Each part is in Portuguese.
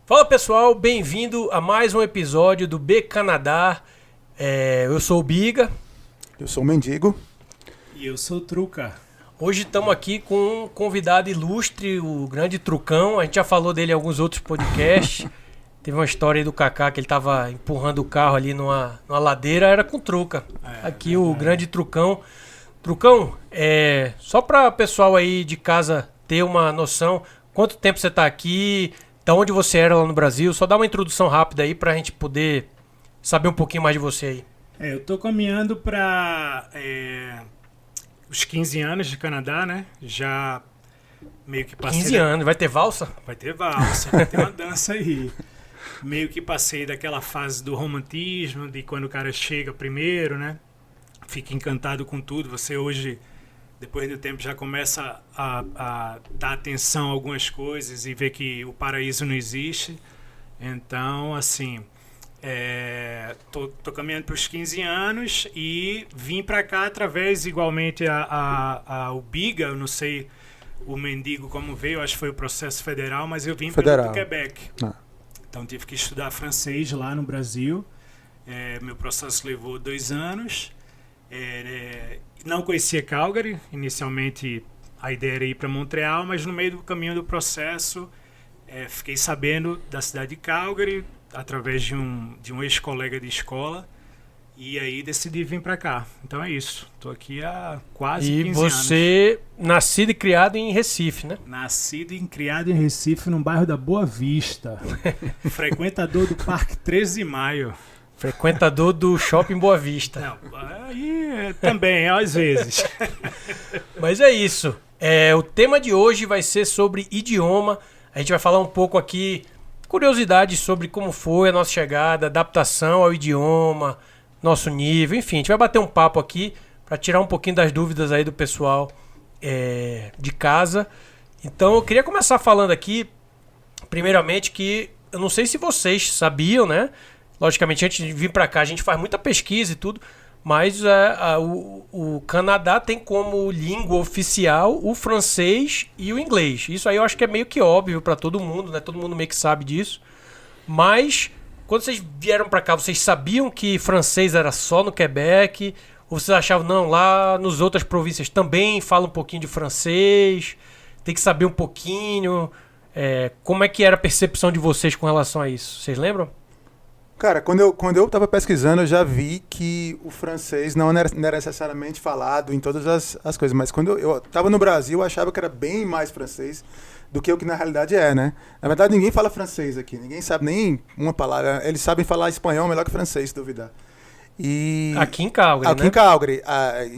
Fala pessoal, bem-vindo a mais um episódio do B Canadá. Eu sou o Biga. Eu sou o Mendigo. E eu sou o Truca. Hoje estamos aqui com um convidado ilustre, o grande Trucão. A gente já falou dele em alguns outros podcasts. Teve uma história aí do Kaká que ele estava empurrando o carro ali numa ladeira, era com o Truca. Aqui o grande Trucão. Trucão, só para o pessoal aí de casa ter uma noção, quanto tempo você está aqui, de onde você era lá no Brasil, só dá uma introdução rápida aí para a gente poder saber um pouquinho mais de você aí. Eu tô caminhando para os 15 anos de Canadá, né? Já meio que passei... 15 anos, vai ter valsa? Vai ter valsa, vai ter uma dança aí. Meio que passei daquela fase do romantismo, de quando o cara chega primeiro, né? Fica encantado com tudo. Você hoje, depois do tempo, já começa a dar atenção a algumas coisas e ver que o paraíso não existe. Então, assim... Tô caminhando para os 15 anos e vim para cá através, igualmente, o Biga, eu não sei o Mendigo como veio, acho que foi o processo federal, mas eu vim pelo Quebec. Então tive que estudar francês lá no Brasil. Meu processo levou 2 anos. Não conhecia Calgary, inicialmente a ideia era ir para Montreal, mas no meio do caminho do processo fiquei sabendo da cidade de Calgary, através de um ex-colega de escola, e aí decidi vir para cá. Então é isso, estou aqui há quase 15 anos. E você, nascido e criado em Recife, né? Nascido e criado em Recife, no bairro da Boa Vista. Frequentador do Parque 13 de Maio. Frequentador do Shopping Boa Vista. Não, aí também, às vezes. Mas é isso. O tema de hoje vai ser sobre idioma. A gente vai falar um pouco aqui, curiosidades sobre como foi a nossa chegada, adaptação ao idioma, nosso nível, enfim, a gente vai bater um papo aqui para tirar um pouquinho das dúvidas aí do pessoal de casa. Então eu queria começar falando aqui, primeiramente, que eu não sei se vocês sabiam, né? Logicamente, antes de vir para cá, a gente faz muita pesquisa e tudo, mas o Canadá tem como língua oficial o francês e o inglês. Isso aí eu acho que é meio que óbvio para todo mundo, né? Todo mundo meio que sabe disso. Mas, quando vocês vieram para cá, vocês sabiam que francês era só no Quebec? Ou vocês achavam, não, lá nas outras províncias também falam um pouquinho de francês? Tem que saber um pouquinho. Como é que era a percepção de vocês com relação a isso? Vocês lembram? Cara, quando eu estava pesquisando, eu já vi que o francês não era necessariamente falado em todas as coisas, mas quando eu estava no Brasil, eu achava que era bem mais francês do que o que na realidade é, né? Na verdade, ninguém fala francês aqui, ninguém sabe nem uma palavra. Eles sabem falar espanhol melhor que francês, se duvidar. Aqui em Calgary, aqui né? Em Calgary,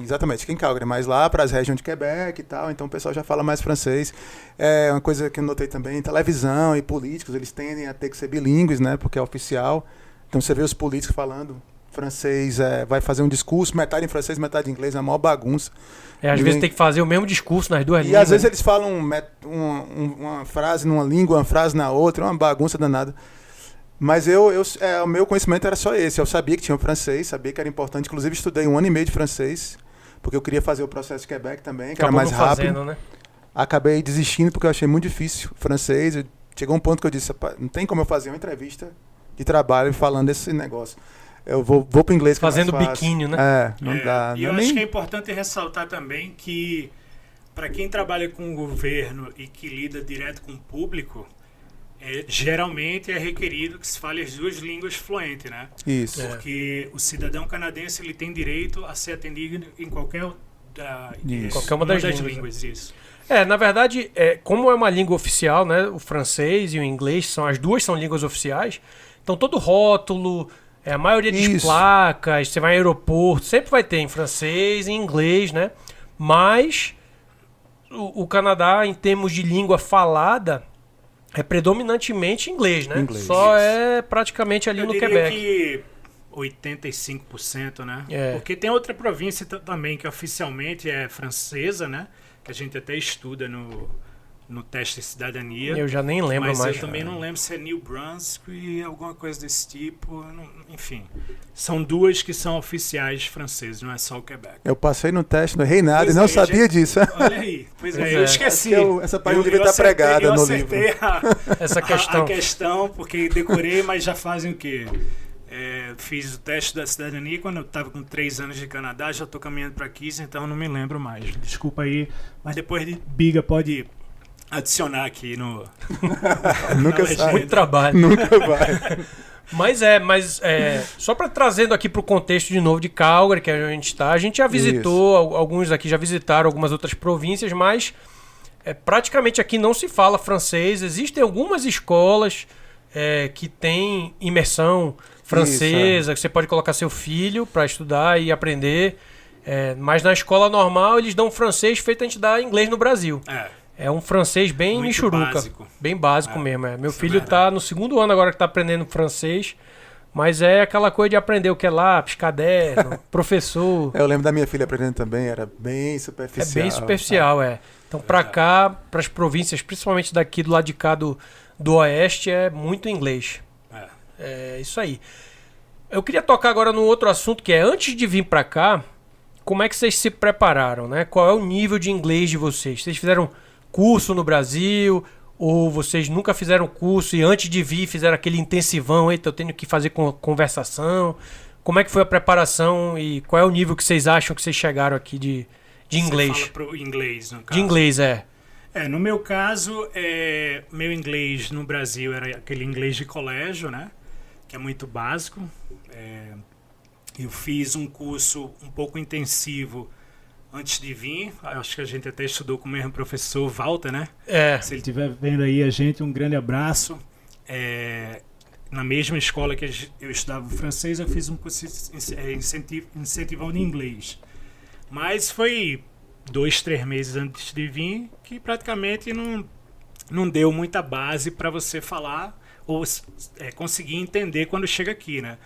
exatamente, aqui em Calgary, mas lá para as regiões de Quebec e tal, então o pessoal já fala mais francês. É uma coisa que eu notei também, televisão e políticos, eles tendem a ter que ser bilíngues, né? Porque é oficial. Então você vê os políticos falando francês, vai fazer um discurso, metade em francês, metade em inglês, é uma maior bagunça. Às vezes tem que fazer o mesmo discurso nas duas línguas. E às vezes eles falam uma frase numa língua, uma frase na outra, uma bagunça danada. Mas o meu conhecimento era só esse. Eu sabia que tinha o francês, sabia que era importante. Inclusive estudei 1 ano e meio de francês, porque eu queria fazer o processo de Quebec também, que era mais rápido. Fazendo, né? Acabei desistindo porque eu achei muito difícil o francês. Chegou um ponto que eu disse, não tem como eu fazer uma entrevista de trabalho falando desse negócio. Eu vou pro inglês que fazendo é mais fácil. biquinho, né? Não dá. E eu acho que é importante ressaltar também que para quem trabalha com o governo e que lida direto com o público, geralmente é requerido que se fale as 2 línguas fluentes, né? Isso. Porque o cidadão canadense ele tem direito a ser atendido em qualquer uma das línguas. Isso. Na verdade, como é uma língua oficial, né? O francês e o inglês as duas são línguas oficiais. Então todo rótulo, a maioria das placas, você vai em aeroporto, sempre vai ter em francês e em inglês, né? Mas o Canadá, em termos de língua falada, é predominantemente inglês, né? Inglês. Só é praticamente ali no Quebec. Que 85%, né? Porque tem outra província também que oficialmente é francesa, né? Que a gente até estuda no teste de cidadania. Eu já nem lembro mas mais. Eu também não lembro se é New Brunswick, alguma coisa desse tipo. Enfim, são duas que são oficiais franceses, não é só o Quebec. Eu passei no teste, não errei nada e não sabia disso. Olha aí, eu esqueci. Essa página devia estar pregada no livro. Essa a questão, porque decorei, mas já fazem o quê? Fiz o teste da cidadania quando eu estava com 3 anos de Canadá, já estou caminhando para 15, então não me lembro mais. Desculpa aí, mas depois de Biga pode adicionar aqui no... Nunca sai. Muito trabalho. Nunca vai. Mas só para trazendo aqui para o contexto de novo de Calgary, que é onde a gente já visitou, alguns aqui já visitaram algumas outras províncias, mas praticamente aqui não se fala francês. Existem algumas escolas que têm imersão francesa, que você pode colocar seu filho para estudar e aprender, mas na escola normal eles dão francês feito a gente dar inglês no Brasil. É um francês bem muito michuruca, básico. Bem básico mesmo. Meu filho está no 2º ano agora que está aprendendo francês, mas é aquela coisa de aprender o que é lápis, caderno, professor. Eu lembro da minha filha aprendendo também, era bem superficial. É bem superficial, Então para cá, para as províncias, principalmente daqui do lado de cá do Oeste, é muito inglês. É isso aí. Eu queria tocar agora num outro assunto, que é, antes de vir para cá, como é que vocês se prepararam, né? Qual é o nível de inglês de vocês? Vocês fizeram curso no Brasil, ou vocês nunca fizeram curso e antes de vir fizeram aquele intensivão, eita, eu tenho que fazer conversação? Como é que foi a preparação e qual é o nível que vocês acham que vocês chegaram aqui de inglês? Você fala pro inglês, no caso. De inglês, no meu caso, meu inglês no Brasil era aquele inglês de colégio, né? Que é muito básico. Eu fiz um curso um pouco intensivo antes de vir. Acho que a gente até estudou com o mesmo professor, Walter, né? Se ele estiver vendo aí a gente, um grande abraço. Na mesma escola que eu estudava francês, eu fiz um curso incentivado de inglês. Mas foi 2, 3 meses antes de vir que praticamente não deu muita base para você falar ou conseguir entender quando chega aqui, né?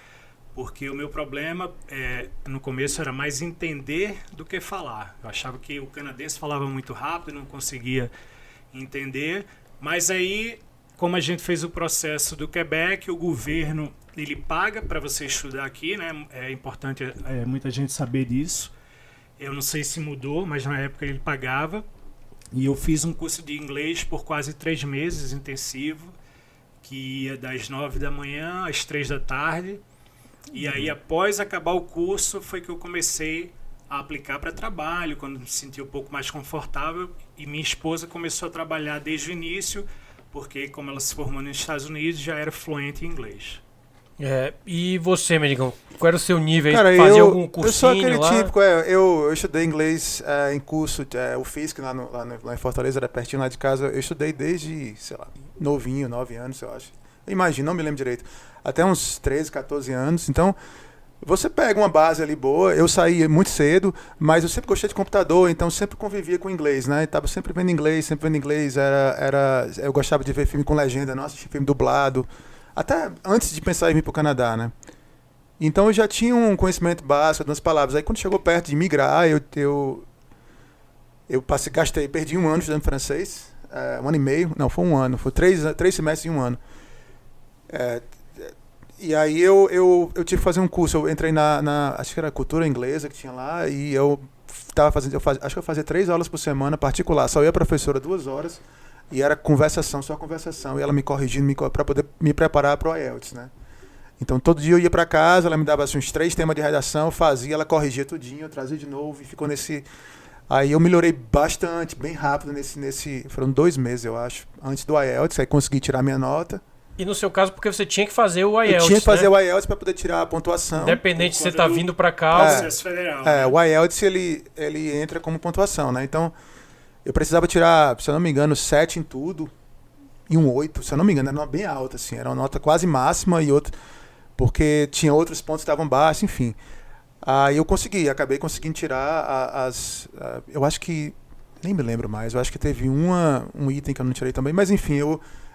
Porque o meu problema no começo era mais entender do que falar. Eu achava que o canadense falava muito rápido, não conseguia entender. Mas aí, como a gente fez o processo do Quebec, o governo ele paga para você estudar aqui, né? É importante muita gente saber disso. Eu não sei se mudou, mas na época ele pagava. E eu fiz um curso de inglês por quase 3 meses intensivo, que ia das 9 da manhã às 3 da tarde. E aí, após acabar o curso, foi que eu comecei a aplicar para trabalho, quando me senti um pouco mais confortável. E minha esposa começou a trabalhar desde o início, porque como ela se formou nos Estados Unidos, já era fluente em inglês. E você, Mendigão? Qual era o seu nível aí? Cara, Fazia algum cursinho eu sou aquele lá? típico, eu estudei inglês em curso, o FISC lá em Fortaleza, era pertinho lá de casa. Eu estudei desde, sei lá, novinho, 9 anos, eu acho. Eu imagino, não me lembro direito. Até uns 13, 14 anos. Então, você pega uma base ali boa. Eu saí muito cedo, mas eu sempre gostei de computador, então sempre convivia com inglês, né? Estava sempre vendo inglês. Eu gostava de ver filme com legenda, não assistir filme dublado. Até antes de pensar em vir para o Canadá, né? Então eu já tinha um conhecimento básico das palavras. Aí quando chegou perto de migrar, perdi 1 ano estudando francês. 1 ano e meio. Não, foi 1 ano. Foi 3 semestres em 1 ano. E aí eu tive que fazer um curso. Eu entrei acho que era cultura inglesa que tinha lá, e eu tava fazendo, acho que eu fazia 3 aulas por semana, particular. Só ia a professora 2 horas, e era só conversação, e ela me corrigindo para poder me preparar para o IELTS, né? Então todo dia eu ia para casa, ela me dava assim, uns 3 temas de redação, fazia, ela corrigia tudinho, eu trazia de novo, e ficou nesse... Aí eu melhorei bastante, bem rápido foram 2 meses, eu acho, antes do IELTS, aí consegui tirar minha nota. E no seu caso, porque você tinha que fazer o IELTS, eu tinha que fazer o IELTS para poder tirar a pontuação. Independente se você está vindo para cá... Processo federal. Né? O IELTS, ele entra como pontuação, né? Então, eu precisava tirar, se eu não me engano, 7 em tudo e um 8. Se eu não me engano, era uma bem alta, assim. Era uma nota quase máxima e outra... Porque tinha outros pontos que estavam baixos, enfim. Aí eu acabei conseguindo tirar eu acho que... Nem me lembro mais. Eu acho que teve um item que eu não tirei também. Mas, enfim,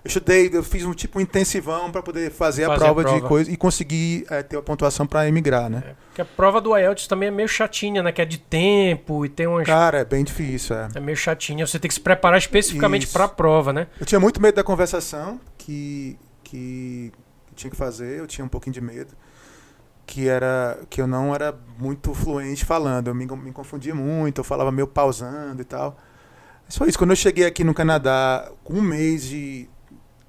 estudei, eu fiz um intensivão para poder fazer a prova de coisa e conseguir ter a pontuação para emigrar, né? Porque a prova do IELTS também é meio chatinha, né? Que é de tempo e tem umas... Cara, é bem difícil, É meio chatinha, você tem que se preparar especificamente para a prova, né? Eu tinha muito medo da conversação que tinha que fazer, eu tinha um pouquinho de medo. Que eu não era muito fluente falando, eu me confundia muito, eu falava meio pausando e tal. Mas foi isso, quando eu cheguei aqui no Canadá, com um mês de...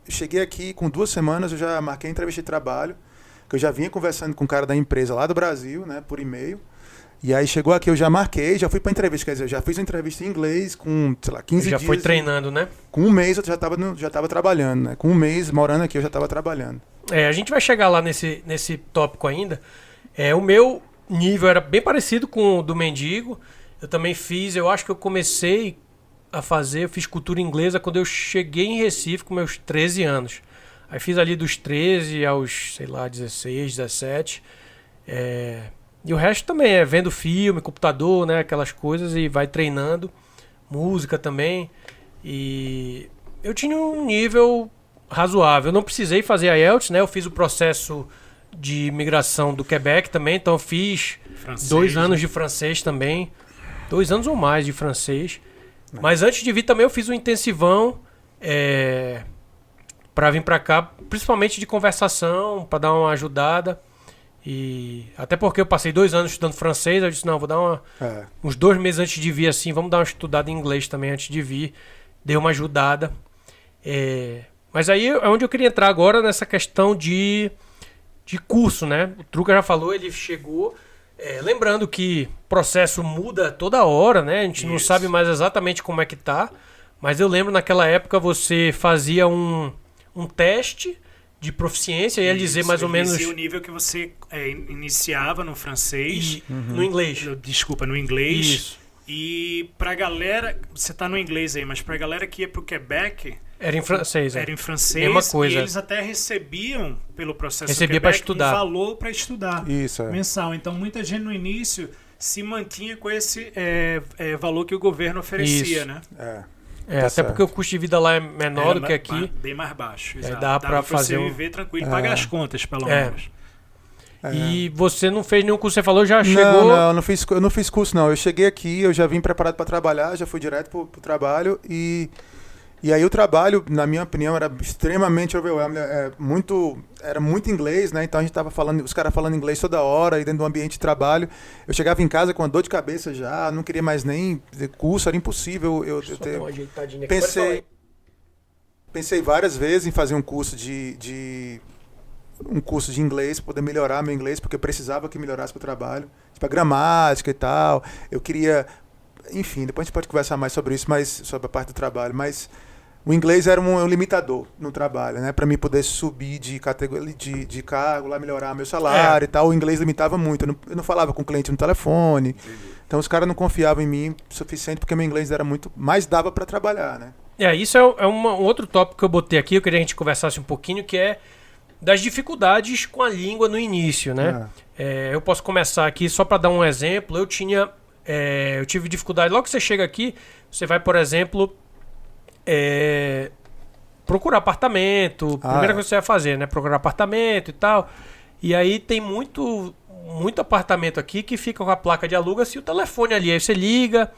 Eu cheguei aqui, com 2 semanas, eu já marquei entrevista de trabalho, que eu já vinha conversando com um cara da empresa lá do Brasil, né, por e-mail. E aí chegou aqui, eu já marquei, já fui pra entrevista, quer dizer, eu já fiz uma entrevista em inglês com, sei lá, 15 dias. Já foi treinando, né? Com um mês eu já tava trabalhando, né? Com um mês morando aqui eu já tava trabalhando. A gente vai chegar lá nesse tópico ainda. O meu nível era bem parecido com o do Mendigo. Eu também eu acho que eu comecei a fazer, eu fiz cultura inglesa quando eu cheguei em Recife com meus 13 anos. Aí fiz ali dos 13 aos, sei lá, 16, 17. E o resto também é vendo filme, computador, né, aquelas coisas e vai treinando. Música também. E eu tinha um nível razoável. Eu não precisei fazer IELTS, né? Eu fiz o processo de imigração do Quebec também, então eu fiz 2 anos de francês também. 2 anos ou mais de francês. Mas antes de vir também eu fiz um intensivão para vir para cá, principalmente de conversação, para dar uma ajudada. E até porque eu passei 2 anos estudando francês, eu disse, não, vou dar uns 2 meses antes de vir assim, vamos dar uma estudada em inglês também antes de vir. Dei uma ajudada. Mas aí é onde eu queria entrar agora nessa questão de curso, né? O Truca já falou, ele chegou... lembrando que o processo muda toda hora, né? A gente não sabe mais exatamente como é que tá. Mas eu lembro naquela época você fazia um teste de proficiência, ia dizer mais ou menos... o nível que você iniciava no francês. No inglês. Desculpa, no inglês. Isso. E pra galera... Você tá no inglês aí, mas pra galera que ia pro Quebec... Era em francês, Era em francês. Mesma coisa. E eles até recebiam, pelo processo Recebia para estudar. um valor para estudar. Isso, mensal. Então, muita gente no início se mantinha com esse valor que o governo oferecia, né? Até porque o custo de vida lá é menor do que aqui. Bem mais baixo. Dá para fazer você viver tranquilo e pagar as contas, pelo menos. E você não fez nenhum curso, você falou, já chegou... Não, eu não fiz curso, não. Eu cheguei aqui, eu já vim preparado para trabalhar, já fui direto pro trabalho e aí o trabalho, na minha opinião, era extremamente overwhelming, era muito inglês, né? Então a gente tava falando, os caras falando inglês toda hora, e dentro do ambiente de trabalho. Eu chegava em casa com uma dor de cabeça já, não queria mais nem fazer curso, era impossível. Pensei várias vezes em fazer um curso de inglês, poder melhorar meu inglês, porque eu precisava que melhorasse para o trabalho, tipo a gramática e tal. Eu queria, enfim, depois a gente pode conversar mais sobre isso, sobre a parte do trabalho, mas o inglês era um limitador no trabalho, né? Para mim poder subir de categoria, de cargo, lá melhorar meu salário e tal. O inglês limitava muito. Eu não falava com o cliente no telefone. Entendi. Então os caras não confiavam em mim o suficiente porque meu inglês era muito, mais dava para trabalhar, né? Isso é um outro tópico que eu botei aqui. Eu queria que a gente conversasse um pouquinho, que é das dificuldades com a língua no início, né? Eu posso começar aqui só para dar um exemplo. Eu tive dificuldade. Logo que você chega aqui, você vai, por exemplo, procurar apartamento. Primeira coisa que você vai fazer, né? Procurar apartamento e tal. E aí tem muito apartamento aqui que fica com a placa de aluga-se e o telefone ali. Aí você liga,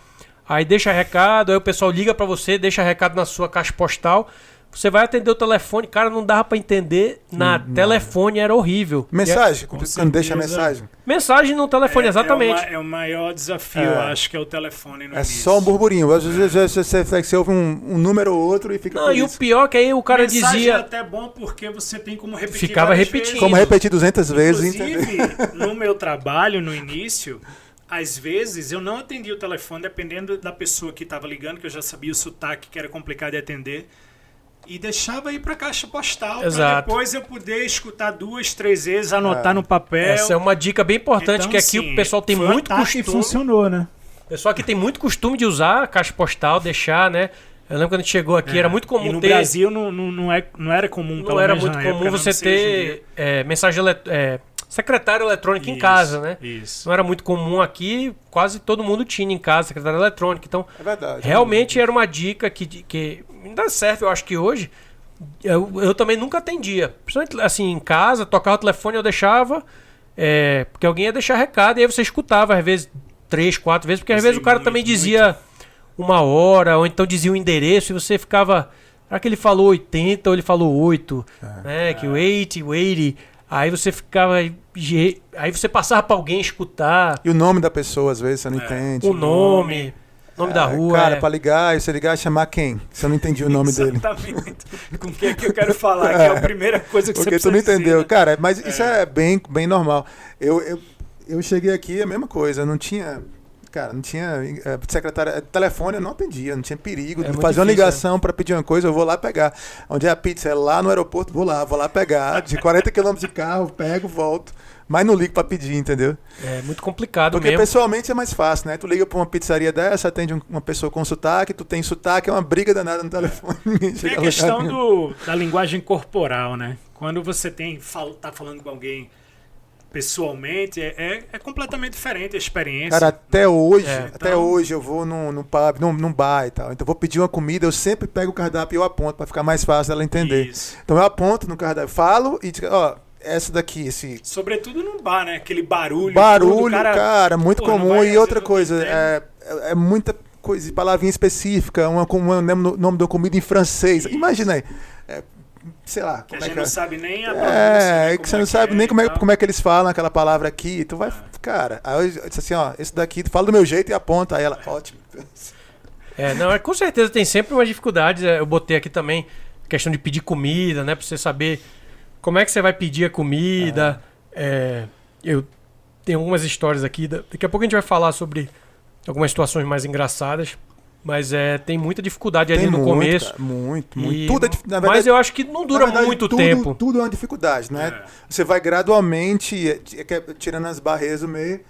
aí deixa recado, aí o pessoal liga para você, deixa recado na sua caixa postal. Você vai atender o telefone, cara, não dava pra entender nada. Telefone era horrível. Mensagem, quando deixa a mensagem. Mensagem no telefone, exatamente. É o maior desafio, eu acho, que é o telefone no início. Só um burburinho. Às vezes você ouve um número ou outro e fica Não, e o pior é que aí o cara dizia... é até bom porque você tem como repetir Ficava repetindo. vezes. Como repetir 200 vezes. Inclusive, no meu trabalho, no início... Às vezes, eu não atendia o telefone, dependendo da pessoa que estava ligando, que eu já sabia o sotaque, que era complicado de atender. E deixava ir para a caixa postal para depois eu poder escutar 2, 3 vezes, anotar no papel. Essa é uma dica bem importante, então, que aqui o pessoal tem muito costume. E funcionou, né? O pessoal aqui tem muito costume de usar a caixa postal, deixar, né? Eu lembro quando a gente chegou aqui, era muito comum e no Brasil não era comum, não era muito comum você ter mensagem secretária eletrônica em casa, né? Isso. Não era muito comum aqui, quase todo mundo tinha em casa secretária eletrônica. Então, verdade, realmente era uma dica que ainda serve, eu acho que hoje, eu também nunca atendia. Principalmente assim, em casa, tocava o telefone, eu deixava, porque alguém ia deixar recado, e aí você escutava, às vezes, 3, 4 vezes, porque às vezes o cara também dizia 1 hora, ou então dizia o endereço, e você ficava... Será que ele falou 80 ou ele falou 8? Né? Que o 80. Aí você ficava... Aí você passava pra alguém escutar. E o nome da pessoa, às vezes, você não entende. O nome da rua. Cara, pra ligar, e você ligar, chamar quem? Você não entendia o nome dele. Exatamente. Com quem é que eu quero falar? Que é a primeira coisa que você precisa Porque tu não entendeu. dizer, né? Cara, mas isso é bem normal. Eu cheguei aqui, a mesma coisa. Não tinha... Cara, não tinha secretária, telefone eu não atendia, não tinha perigo de fazer uma ligação para pedir uma coisa, eu vou lá pegar. Onde é a pizza? É lá no aeroporto, vou lá pegar. De 40 km de carro, pego, volto. Mas não ligo para pedir, entendeu? É muito complicado porque mesmo. Porque pessoalmente é mais fácil, né? Tu liga para uma pizzaria dessa, atende uma pessoa com sotaque, tu tem sotaque, é uma briga danada no telefone. Tem a questão da linguagem corporal, né? Quando você tá falando com alguém pessoalmente, é completamente diferente a experiência. Cara, até hoje eu vou num pub, num bar e tal. Então eu vou pedir uma comida, eu sempre pego o cardápio e eu aponto pra ficar mais fácil dela entender. Isso. Então eu aponto no cardápio, falo e digo, essa daqui, Sobretudo no bar, né? Aquele barulho. Barulho, cara, muito comum. E outra coisa, é muita coisa, palavrinha específica, como o nome da comida em francês. Imagina aí. Sei lá. Que a gente não sabe nem a pronúncia. Que você não sabe nem como é que eles falam aquela palavra aqui. Tu vai, cara, aí eu disse assim, esse daqui, tu fala do meu jeito e aponta. Aí ela, ótimo. Com certeza tem sempre umas dificuldades. Eu botei aqui também questão de pedir comida, né? Pra você saber como é que você vai pedir a comida. Eu tenho algumas histórias aqui. Daqui a pouco a gente vai falar sobre algumas situações mais engraçadas. Mas tem muita dificuldade ali no começo. Cara, muito. Na verdade, mas eu acho que não dura muito tempo. Tudo é uma dificuldade, né? Você vai gradualmente tirando as barreiras do meio.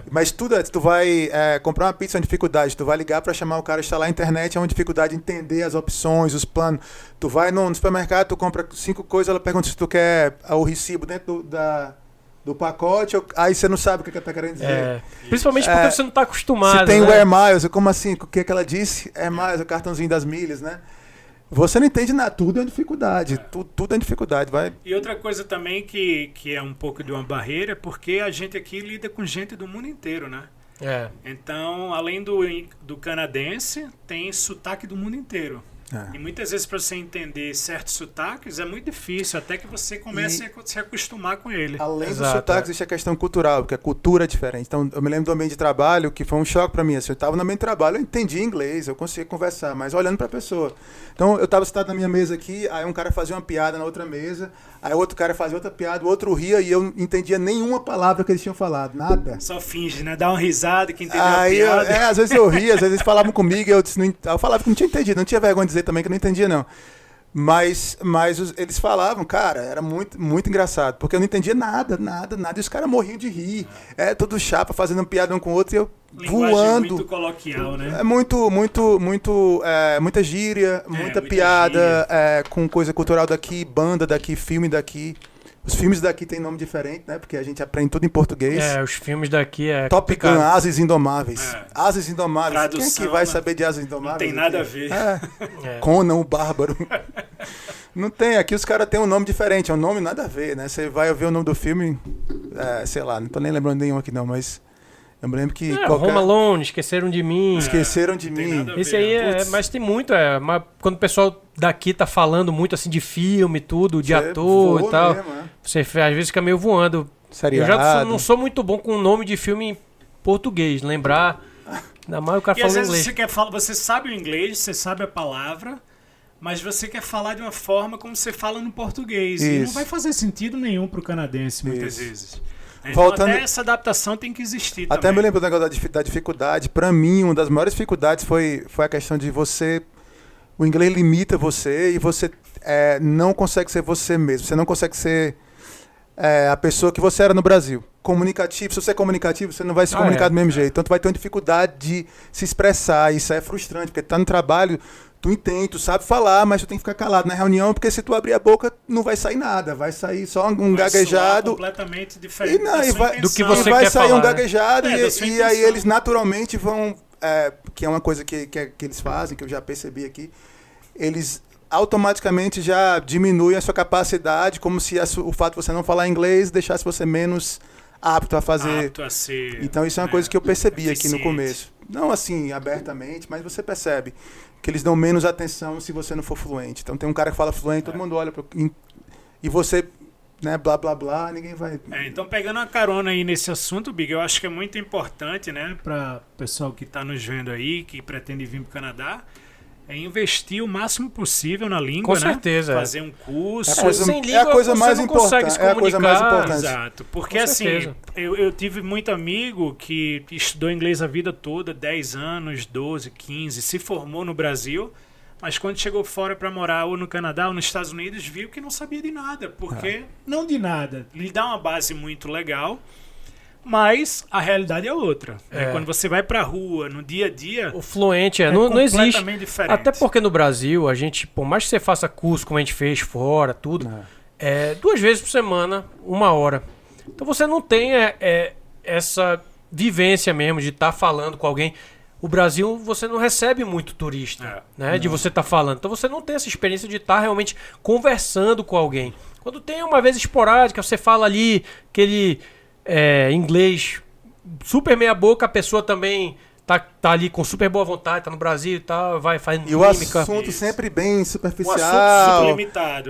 Mas tudo tu vai comprar uma pizza é uma dificuldade. Tu vai ligar para chamar o cara, instalar a internet é uma dificuldade de entender as opções, os planos. Tu vai no supermercado, tu compra 5 coisas, ela pergunta se tu quer o recibo dentro do pacote, aí você não sabe o que ela está querendo dizer. Principalmente porque você não está acostumado. Se tem o Air Miles, como assim? O que ela disse? Air Miles, o cartãozinho das milhas, né? Você não entende nada, tudo é uma dificuldade. Tudo é dificuldade. E outra coisa também que é um pouco de uma barreira, é porque a gente aqui lida com gente do mundo inteiro, né? Então, além do canadense, tem sotaque do mundo inteiro. E muitas vezes para você entender certos sotaques é muito difícil, até que você comece a se acostumar com ele. Além dos sotaques, existe a questão cultural, porque a cultura é diferente. Então, eu me lembro do ambiente de trabalho, que foi um choque para mim. Assim, eu estava no ambiente de trabalho, eu entendi inglês, eu conseguia conversar, mas olhando para a pessoa. Então, eu estava sentado na minha mesa aqui, aí um cara fazia uma piada na outra mesa, aí outro cara fazia outra piada, o outro ria e eu não entendia nenhuma palavra que eles tinham falado, nada. Só finge, né? Dá uma risada que entendeu a piada. Às vezes eu ria, às vezes eles falavam comigo e eu falava que não tinha entendido, não tinha vergonha de dizer também que não entendia, não. Mas eles falavam, cara, era muito, muito engraçado, porque eu não entendia nada, e os caras morriam de rir. Todo chapa, fazendo uma piada um com o outro e eu linguagem voando. Muito coloquial, né? Muita gíria, muita piada, com coisa cultural daqui, banda daqui, filme daqui. Os filmes daqui tem nome diferente, né? Porque a gente aprende tudo em português. Os filmes daqui Top Gun, Asas Indomáveis. Asas Indomáveis. Tradução, quem é que vai saber de Asas Indomáveis? Não tem nada a ver. Conan, o Bárbaro. Não tem. Aqui os caras têm um nome diferente. É um nome nada a ver, né? Você vai ver o nome do filme, sei lá, não tô nem lembrando nenhum aqui não, mas... Eu me lembro que... Home Alone, Esqueceram de Mim. Esqueceram de Mim. Esse aí mas tem muito, mas quando o pessoal daqui tá falando muito assim de filme, tudo, de ator e tal, mesmo, você às vezes fica meio voando. Seriado. Eu já não sou muito bom com o nome de filme em português, lembrar. Ainda mais o cara falando inglês. Às vezes você sabe o inglês, você sabe a palavra, mas você quer falar de uma forma como você fala no português. Isso. E não vai fazer sentido nenhum pro canadense, muitas vezes. Então, até essa adaptação tem que existir até também. Me lembro do negócio da dificuldade. Para mim, uma das maiores dificuldades foi a questão de você... O inglês limita você e você não consegue ser você mesmo. Você não consegue ser a pessoa que você era no Brasil. Comunicativo. Se você é comunicativo, você não vai se comunicar do mesmo jeito. Então, tu vai ter uma dificuldade de se expressar. Isso é frustrante, porque tu tá no trabalho... Tu entende, tu sabe falar, mas tu tem que ficar calado na reunião, porque se tu abrir a boca, não vai sair nada. Vai sair só um gaguejado. Completamente diferente do que você vai quer sair falar, um gaguejado né? e aí eles naturalmente vão... que é uma coisa que eles fazem, que eu já percebi aqui. Eles automaticamente já diminui a sua capacidade, como se o fato de você não falar inglês deixasse você menos apto a fazer. Apto a ser, então isso é uma coisa que eu percebi aqui no eficiente. começo. Não assim, abertamente, mas você percebe que eles dão menos atenção se você não for fluente. Então tem um cara que fala fluente, todo mundo olha e você, né, blá blá blá, ninguém vai... Então pegando uma carona aí nesse assunto, Big, eu acho que é muito importante, né, para o pessoal que está nos vendo aí, que pretende vir para o Canadá, é investir o máximo possível na língua, Com certeza, né? Fazer um curso. Sem língua, é a coisa você mais não consegue importante. se É a coisa mais comunicar. importante. Exato, porque Com assim, certeza. eu tive muito amigo que estudou inglês a vida toda, 10 anos, 12, 15, se formou no Brasil, mas quando chegou fora para morar ou no Canadá ou nos Estados Unidos, viu que não sabia de nada, porque não de nada, lhe dá uma base muito legal, mas a realidade é outra. Né? Quando você vai pra rua, no dia a dia, O fluente é não existe. completamente diferente. Até porque no Brasil, a gente, por mais que você faça curso como a gente fez fora, tudo, 2 vezes por semana, 1 hora. Então você não tem essa vivência mesmo de estar falando com alguém. O Brasil, você não recebe muito turista, né? De você estar falando. Então você não tem essa experiência de estar realmente conversando com alguém. Quando tem uma vez esporádica, você fala ali aquele inglês super meia boca, a pessoa também tá ali com super boa vontade, tá no Brasil e tal, vai fazendo E o mímica. assunto sempre bem O superficial. assunto super limitado,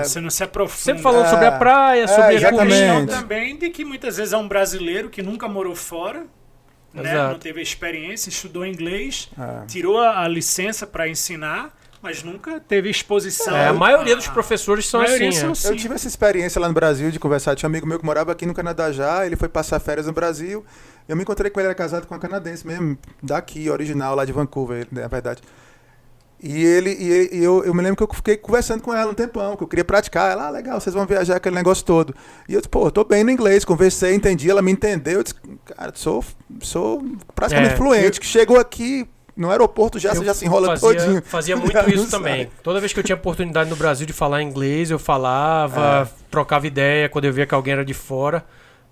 você não se aprofunda. Sempre falando sobre a praia, sobre a exatamente. questão comida. também de que muitas vezes é um brasileiro que nunca morou fora, né? Exato. Não teve experiência, estudou inglês, tirou a licença para ensinar, mas nunca teve exposição. A maioria dos professores são maioria assim. são é. assim. Eu tive essa experiência lá no Brasil de conversar. Tinha um amigo meu que morava aqui no Canadá já, ele foi passar férias no Brasil. Eu me encontrei com ele, era casado com uma canadense mesmo, daqui, original, lá de Vancouver, na verdade. E eu me lembro que eu fiquei conversando com ela um tempão, que eu queria praticar. Ela, legal, vocês vão viajar, aquele negócio todo. E eu disse, eu tô bem no inglês, conversei, entendi, ela me entendeu. Eu disse, cara, sou praticamente fluente, que chegou aqui no aeroporto você já se enrola todinho. Fazia muito isso também. Toda vez que eu tinha oportunidade no Brasil de falar inglês, eu falava, trocava ideia quando eu via que alguém era de fora.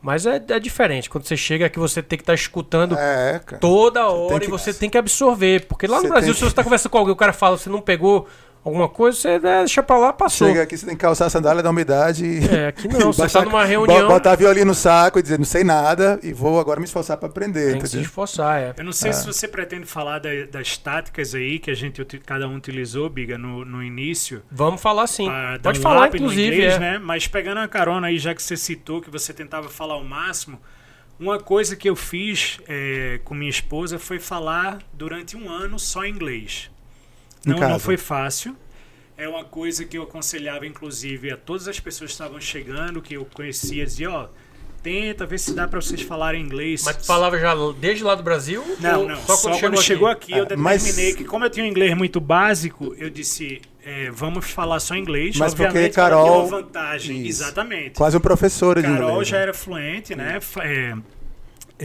Mas é diferente. Quando você chega aqui, você tem que estar escutando Cara. toda hora e você tem que absorver. Porque lá no Brasil, se você está conversando com alguém, o cara fala, você não pegou alguma coisa, você deixa pra lá, passou. Chega aqui, você tem que calçar a sandália da umidade e... Aqui não, você tá numa reunião... Botar violino no saco e dizer, não sei nada e vou agora me esforçar para aprender. Tem que se esforçar, Eu não sei se você pretende falar das táticas aí que cada um utilizou, Biga, no início. Vamos falar sim. Pode um falar, up no inclusive. inglês, né? Mas pegando a carona aí, já que você citou que você tentava falar ao máximo, uma coisa que eu fiz com minha esposa foi falar durante 1 ano só inglês. Não foi fácil. É uma coisa que eu aconselhava, inclusive, a todas as pessoas que estavam chegando, que eu conhecia, dizia, tenta ver se dá para vocês falarem inglês. Mas tu falava já desde lá do Brasil? Não. Só quando chegou aqui eu determinei que, como eu tinha um inglês muito básico, eu disse, vamos falar só inglês. Mas obviamente, porque Carol... ela uma vantagem. Isso. Exatamente. Quase uma professora de inglês. Carol já era fluente, né?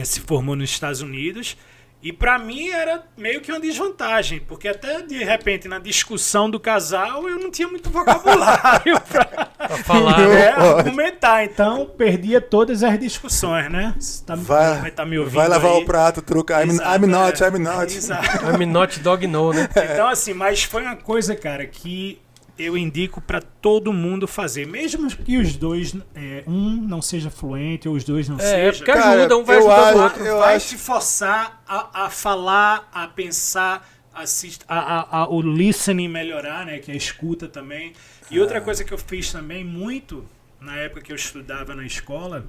Se formou nos Estados Unidos. E pra mim era meio que uma desvantagem, porque até de repente na discussão do casal eu não tinha muito vocabulário pra falar, argumentar. Então perdia todas as discussões, né? Você tá me ouvindo? Vai lavar aí. o prato, truca. I'm not. Exato. I'm not dog no, né? Então assim, mas foi uma coisa, cara, que eu indico pra todo mundo fazer, mesmo que os dois, um não seja fluente ou os dois não sejam. Porque ajuda, um vai ajudar o outro. Vai te forçar a falar, a pensar, o listening melhorar, né? Que é a escuta também. E outra coisa que eu fiz também muito, na época que eu estudava na escola,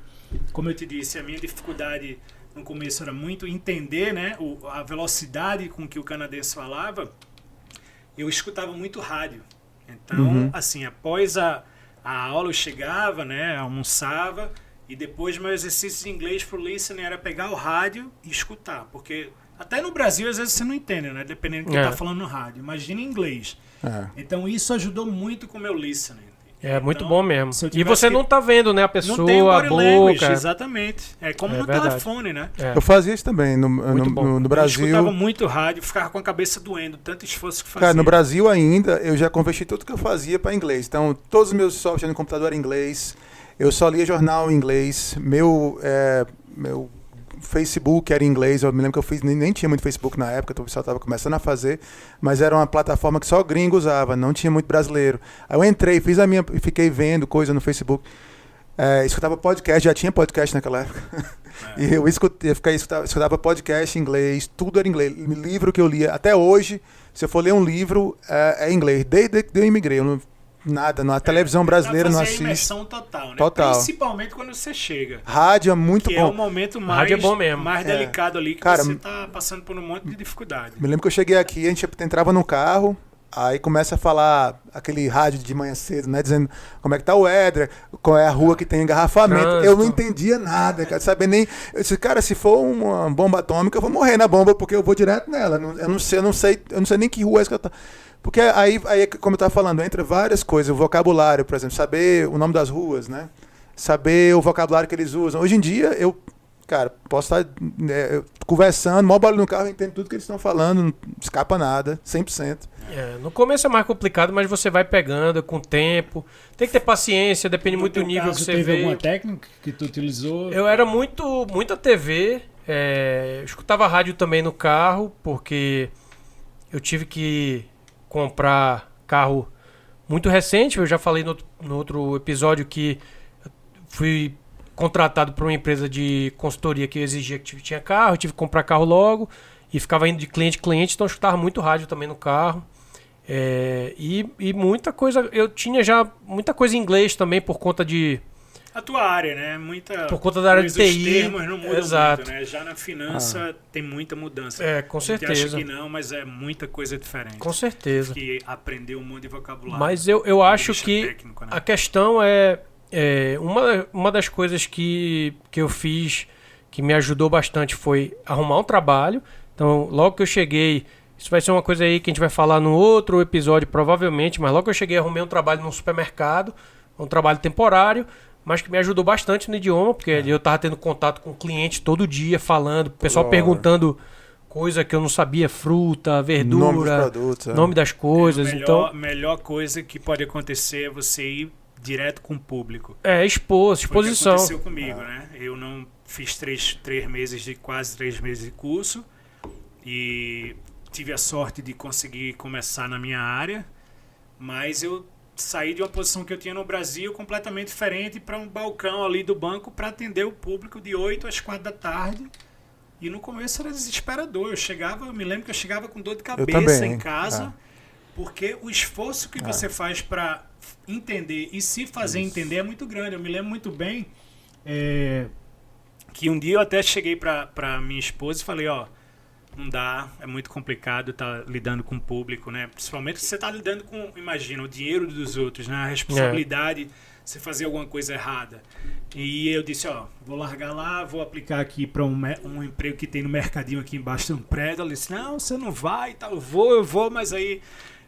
como eu te disse, a minha dificuldade no começo era muito entender, né? A velocidade com que o canadense falava, eu escutava muito rádio. Então, assim, após a aula eu chegava, né, almoçava, e depois meu exercício de inglês pro listening era pegar o rádio e escutar, porque até no Brasil às vezes você não entende, né, dependendo do que tá falando no rádio. Imagina em inglês. Então isso ajudou muito com o meu listening. Muito bom mesmo. E você não tá vendo, né, a pessoa, não tem a boca. Exatamente. É como no verdade. telefone, né? Eu fazia isso também no Brasil. Eu escutava muito rádio, ficava com a cabeça doendo, tanto esforço que fazia. Cara, no Brasil ainda, eu já converti tudo que eu fazia para inglês. Então, todos os meus softwares no computador eram em inglês. Eu só lia jornal em inglês. Meu Facebook era em inglês. Eu me lembro que eu fiz, nem tinha muito Facebook na época, o pessoal estava começando a fazer, mas era uma plataforma que só gringo usava, não tinha muito brasileiro. Aí eu entrei, fiz a minha e fiquei vendo coisa no Facebook. Escutava podcast, já tinha podcast naquela época. E eu escutava podcast em inglês, tudo era em inglês. Livro que eu lia, até hoje, se eu for ler um livro, é em inglês. Desde que eu imigrei, eu não, nada, na televisão brasileira não assisto. Imersão total, né? Total. Principalmente quando você chega. Rádio é muito bom. Que é o momento mais, mais delicado ali, que cara, você tá passando por um monte de dificuldade. Me lembro que eu cheguei aqui, a gente entrava no carro, aí começa a falar aquele rádio de manhã cedo, né? Dizendo como é que tá o weather, qual é a rua que tem engarrafamento. Eu não entendia nada, cara. Saber nem. Eu disse, cara, se for uma bomba atômica, eu vou morrer na bomba, porque eu vou direto nela. Eu não sei nem que rua é essa que eu tô. Porque aí, como eu estava falando, entra várias coisas. O vocabulário, por exemplo, saber o nome das ruas, né? Saber o vocabulário que eles usam. Hoje em dia, eu, cara, posso estar conversando, maior barulho no carro, eu entendo tudo que eles estão falando, não escapa nada, 100%. No começo é mais complicado, mas você vai pegando com o tempo. Tem que ter paciência, depende muito do nível que você vê. Teve alguma técnica que tu utilizou? Eu era muita TV, eu escutava rádio também no carro, porque eu tive que comprar carro muito recente. Eu já falei no outro episódio que fui contratado por uma empresa de consultoria que exigia que tinha carro, eu tive que comprar carro logo e ficava indo de cliente em cliente, então eu escutava muito rádio também no carro. E muita coisa, eu tinha já muita coisa em inglês também por conta de... A tua área, né? Por conta da área de TI. Os termos não mudam exato. muito, né? Já na finança tem muita mudança. Com certeza. A gente acha que não, mas é muita coisa diferente. Com certeza. Que aprender um monte de vocabulário. Mas eu acho que técnico, né? a questão uma das coisas que eu fiz que me ajudou bastante foi arrumar um trabalho. Então, logo que eu cheguei, isso vai ser uma coisa aí que a gente vai falar no outro episódio provavelmente, mas logo que eu cheguei, arrumei um trabalho num supermercado, um trabalho temporário, mas que me ajudou bastante no idioma, porque eu estava tendo contato com clientes todo dia, falando, o pessoal perguntando coisa que eu não sabia, fruta, verdura, nome dos produtos, nome das coisas. A melhor coisa que pode acontecer é você ir direto com o público. Exposição. Foi o que aconteceu comigo, né? Eu não fiz quase 3 meses de curso e tive a sorte de conseguir começar na minha área, mas eu saí de uma posição que eu tinha no Brasil completamente diferente para um balcão ali do banco para atender o público de 8 às 4 da tarde. E no começo era desesperador. Eu me lembro que eu chegava com dor de cabeça em casa, porque o esforço que você faz para entender e se fazer entender é muito grande. Eu me lembro muito bem que um dia eu até cheguei para minha esposa e falei, não dá, é muito complicado estar lidando com o público, né? Principalmente se você está lidando com, imagina, o dinheiro dos outros, né? A responsabilidade de você fazer alguma coisa errada. E eu disse, vou largar lá, vou aplicar aqui para um emprego que tem no mercadinho aqui embaixo de um prédio. Ela disse, não, você não vai, tá? Eu vou, mas aí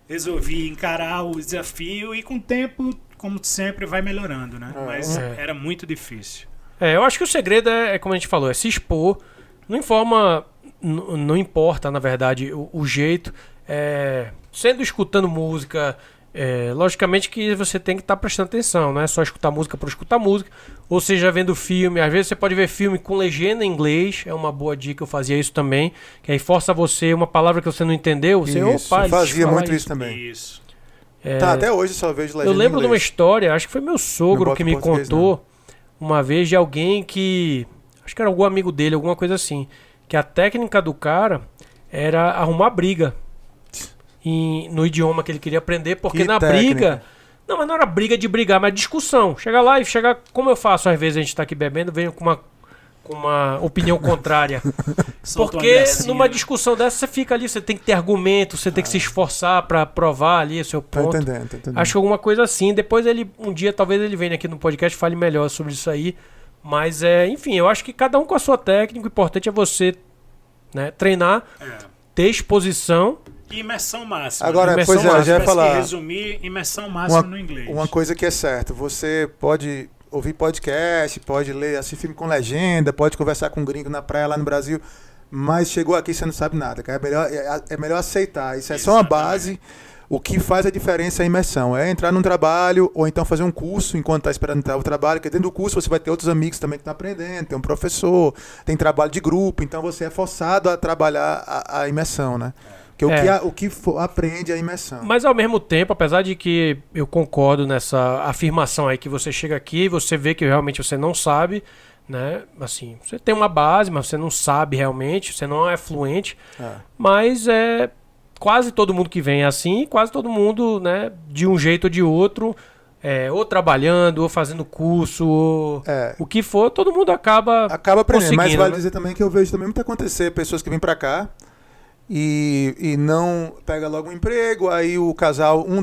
resolvi encarar o desafio e com o tempo, como sempre, vai melhorando, né? Mas era muito difícil. Eu acho que o segredo é como a gente falou, é se expor, não importa, na verdade, o jeito, sendo escutando música, logicamente que você tem que estar prestando atenção, não é só escutar música por escutar música, ou seja, vendo filme. Às vezes você pode ver filme com legenda em inglês, é uma boa dica, eu fazia isso também, que aí força você, uma palavra que você não entendeu, você, eu fazia muito isso também. Isso. Até hoje só vejo legenda. Eu lembro de uma história, acho que foi meu sogro que me contou uma vez de alguém que, acho que era algum amigo dele, alguma coisa assim, que a técnica do cara era arrumar briga no idioma que ele queria aprender, porque na briga... Não, mas não era briga de brigar, mas discussão. Chega lá e como eu faço, às vezes a gente tá aqui bebendo, venho com uma opinião contrária. Porque numa discussão dessa você fica ali, você tem que ter argumento, você tem que se esforçar pra provar ali o seu ponto. Tô entendendo. Acho que alguma coisa assim. Depois um dia, talvez ele venha aqui no podcast e fale melhor sobre isso aí. Mas, enfim, eu acho que cada um com a sua técnica. O importante é você, né, treinar, ter exposição. E imersão máxima. Agora, né? eu já ia falar. Resumir, imersão máxima no inglês. Uma coisa que é certa, você pode ouvir podcast, pode ler, assistir filme com legenda, pode conversar com um gringo na praia lá no Brasil, mas chegou aqui você não sabe nada, cara. É melhor aceitar. Isso é só uma base. O que faz a diferença é a imersão. É entrar num trabalho ou então fazer um curso enquanto está esperando entrar o trabalho, porque dentro do curso você vai ter outros amigos também que estão aprendendo, tem um professor, tem trabalho de grupo, então você é forçado a trabalhar a imersão, né? Porque aprende a imersão. Mas ao mesmo tempo, apesar de que eu concordo nessa afirmação aí que você chega aqui e você vê que realmente você não sabe, né? Assim, você tem uma base, mas você não sabe realmente, você não é fluente. Mas quase todo mundo que vem é assim, quase todo mundo, né, de um jeito ou de outro, ou trabalhando, ou fazendo curso, ou o que for, todo mundo acaba aprendendo. Mas vale né? dizer também que eu vejo também muito acontecer, pessoas que vêm para cá e não pega logo um emprego, aí um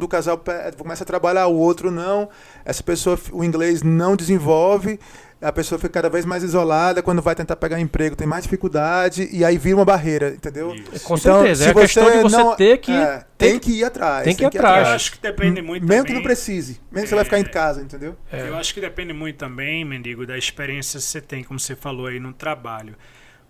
do casal começa a trabalhar, o outro não, essa pessoa, o inglês não desenvolve, a pessoa fica cada vez mais isolada, quando vai tentar pegar emprego tem mais dificuldade, e aí vira uma barreira, entendeu? Com certeza, é a questão de você ter que... tem que ir atrás. Tem que ir atrás. Eu acho que depende muito mesmo também... que não precise, mesmo que você vai ficar em casa, entendeu? Eu acho que depende muito também, Mendigo, da experiência que você tem, como você falou aí, no trabalho.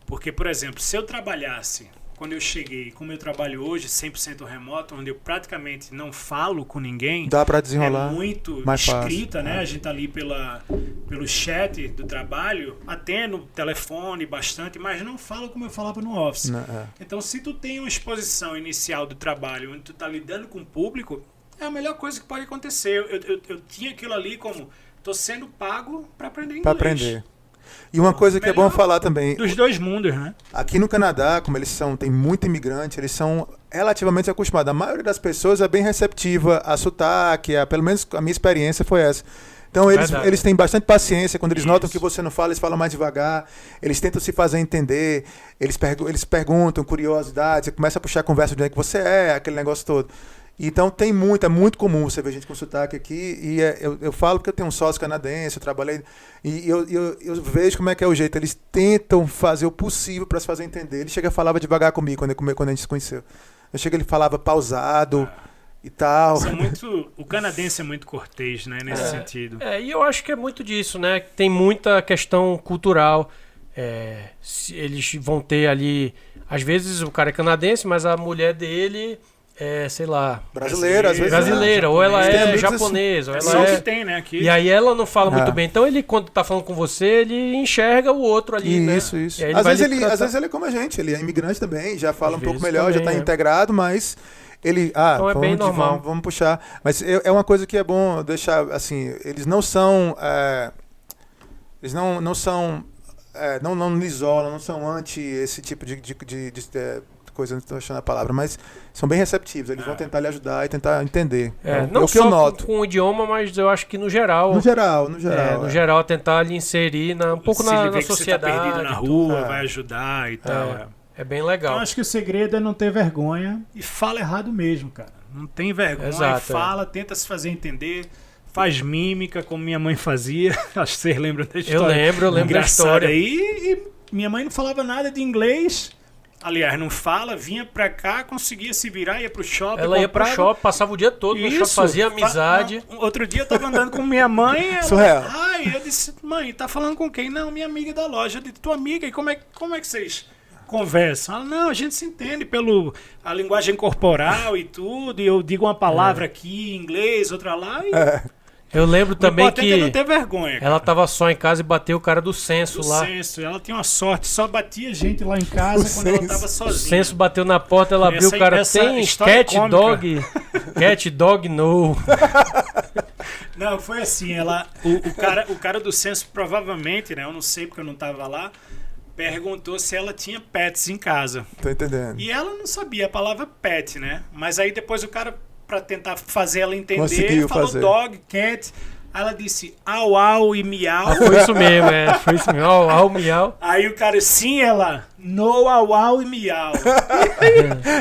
Porque, por exemplo, se eu trabalhasse... Quando eu cheguei, como eu trabalho hoje, 100% remoto, onde eu praticamente não falo com ninguém, dá para desenrolar, é muito mais escrita, fácil, né? A gente tá ali pelo chat do trabalho, até no telefone bastante, mas não falo como eu falava no office. Então, se tu tem uma exposição inicial do trabalho, onde tu tá lidando com o público, é a melhor coisa que pode acontecer. Eu tinha aquilo ali como, tô sendo pago para aprender inglês. Para aprender. E uma coisa que é bom falar também... Dos dois mundos, né? Aqui no Canadá, como tem muito imigrante, eles são relativamente acostumados. A maioria das pessoas é bem receptiva a sotaque, pelo menos a minha experiência foi essa. Então eles têm bastante paciência, quando eles notam que você não fala, eles falam mais devagar, eles tentam se fazer entender, eles perguntam, curiosidades, você começa a puxar a conversa de onde é que você aquele negócio todo. Então é muito comum você ver gente com sotaque aqui, e eu falo porque eu tenho um sócio canadense, eu trabalhei, e eu vejo como é que é o jeito, eles tentam fazer o possível para se fazer entender. Ele falava devagar comigo quando a gente se conheceu. Ele falava pausado e tal. O canadense é muito cortês, né, nesse sentido. E eu acho que é muito disso, né? Tem muita questão cultural. Eles vão ter ali, às vezes o cara é canadense, mas a mulher dele... sei lá... Brasileira, às vezes. Brasileira, ou ela é japonesa. Ou ela que tem, né, aqui. E aí ela não fala muito bem. Então ele, quando tá falando com você, ele enxerga o outro ali, né? Isso. Às vezes ele é como a gente, ele é imigrante também, já fala um pouco melhor, também, já tá integrado, mas... Ele, então é bem normal. Vamos puxar. Mas é uma coisa que é bom deixar, assim, eles não são... eles não são... não isolam, não são anti esse tipo de coisa, não estou achando a palavra, mas são bem receptivos, eles vão tentar lhe ajudar e tentar entender. Não só que eu noto. Com o idioma, mas eu acho que no geral. No geral, tentar lhe inserir um pouco na sociedade. Se você tá perdido na rua, vai ajudar e tal. É bem legal. Eu acho que o segredo é não ter vergonha e fala errado mesmo, cara. Não tem vergonha, fala, tenta se fazer entender, faz mímica, como minha mãe fazia. Acho que vocês lembram da história. Eu lembro da história. E minha mãe não falava nada de inglês. Aliás, não fala, vinha pra cá, conseguia se virar, ia pro shopping. Ela ia pro shopping, passava o dia todo no shopping, fazia amizade. Outro dia eu tava andando com minha mãe. Surreal. Eu disse, mãe, tá falando com quem? Não, minha amiga da loja. Eu disse, tua amiga, e como é que vocês conversam? Ela, não, a gente se entende pela linguagem corporal e tudo, e eu digo uma palavra aqui em inglês, outra lá, e... Eu lembro também que não ter vergonha, ela tava só em casa e bateu o cara do censo lá. Ela tinha uma sorte, só batia gente lá em casa quando ela tava sozinha. O censo bateu na porta, ela abriu, o cara tem cat dog, cat dog no. Não, foi assim, o cara do censo provavelmente, né, eu não sei porque eu não tava lá, perguntou se ela tinha pets em casa. Tô entendendo. E ela não sabia a palavra pet, né? Mas aí depois o cara, pra tentar fazer ela entender, conseguiu falou fazer. dog, cat. Aí ela disse au, au e miau. Foi isso mesmo, foi isso mesmo. Au, au, miau. Aí o cara, sim, ela, no, au, au e miau.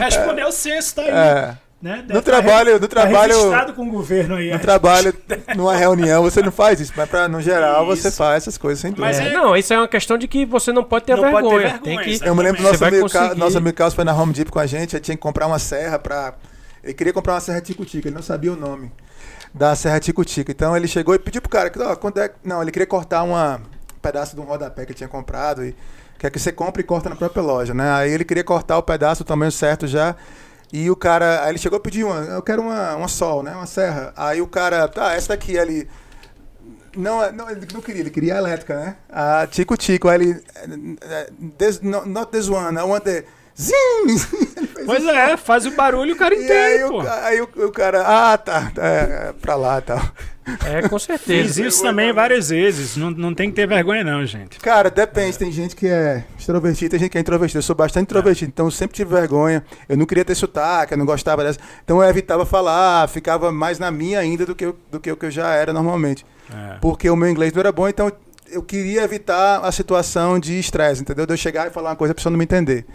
Respondeu o censo, tá aí. Né? No trabalho, registrado com o governo aí. No trabalho, numa reunião, você não faz isso, mas no geral você faz essas coisas sem dúvida. Não, isso é uma questão de que você não pode ter vergonha. Tem que... Eu me lembro do nosso amigo Carlos foi na Home Depot com a gente, ele tinha que comprar uma serra pra... Ele queria comprar uma serra Tico-Tico, ele não sabia o nome da serra Tico-Tico. Então ele chegou e pediu pro cara, não, ele queria cortar um pedaço de um rodapé que ele tinha comprado e quer que você compre e corta na própria loja, né? Aí ele queria cortar o pedaço do tamanho certo já. E o cara, aí ele chegou a pedir eu quero uma sol, né? Uma serra. Aí o cara, essa daqui ali. Não, ele não queria, ele queria a elétrica, né? A tico-tico. Aí ele, not this one, I want the... Zim! Pois faz o barulho, o cara entende, pô. Aí o cara, tá, pra lá e tal. Com certeza. Fiz isso também várias vezes, não tem que ter vergonha não, gente. Cara, depende, tem gente que é extrovertida, tem gente que é introvertida. Eu sou bastante introvertido, então eu sempre tive vergonha. Eu não queria ter sotaque, eu não gostava dessa. Então eu evitava falar, ficava mais na minha ainda do que o que eu já era normalmente. Porque o meu inglês não era bom, então eu queria evitar a situação de estresse, entendeu? De eu chegar e falar uma coisa pra pessoa não me entender.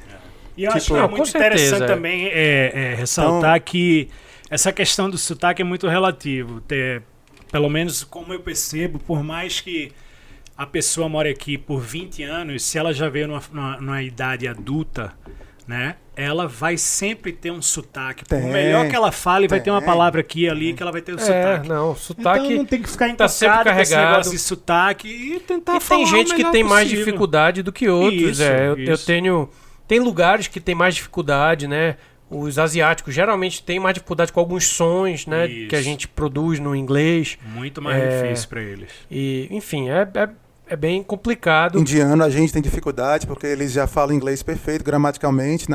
E eu acho que é muito interessante também ressaltar que essa questão do sotaque é muito relativo. Pelo menos como eu percebo, por mais que a pessoa more aqui por 20 anos, se ela já veio numa idade adulta, né, ela vai sempre ter um sotaque. Por melhor que ela fale, vai ter uma palavra aqui e ali que ela vai ter o sotaque. Sotaque então não tem que ficar encostado com esse negócio de sotaque e tentar falar tem gente que tem mais dificuldade do que outros. Eu tenho... Tem lugares que tem mais dificuldade, né? Os asiáticos geralmente têm mais dificuldade com alguns sons, né? Que a gente produz no inglês. Muito mais difícil para eles. E, enfim, é bem complicado. Indiano a gente tem dificuldade porque eles já falam inglês perfeito, gramaticalmente.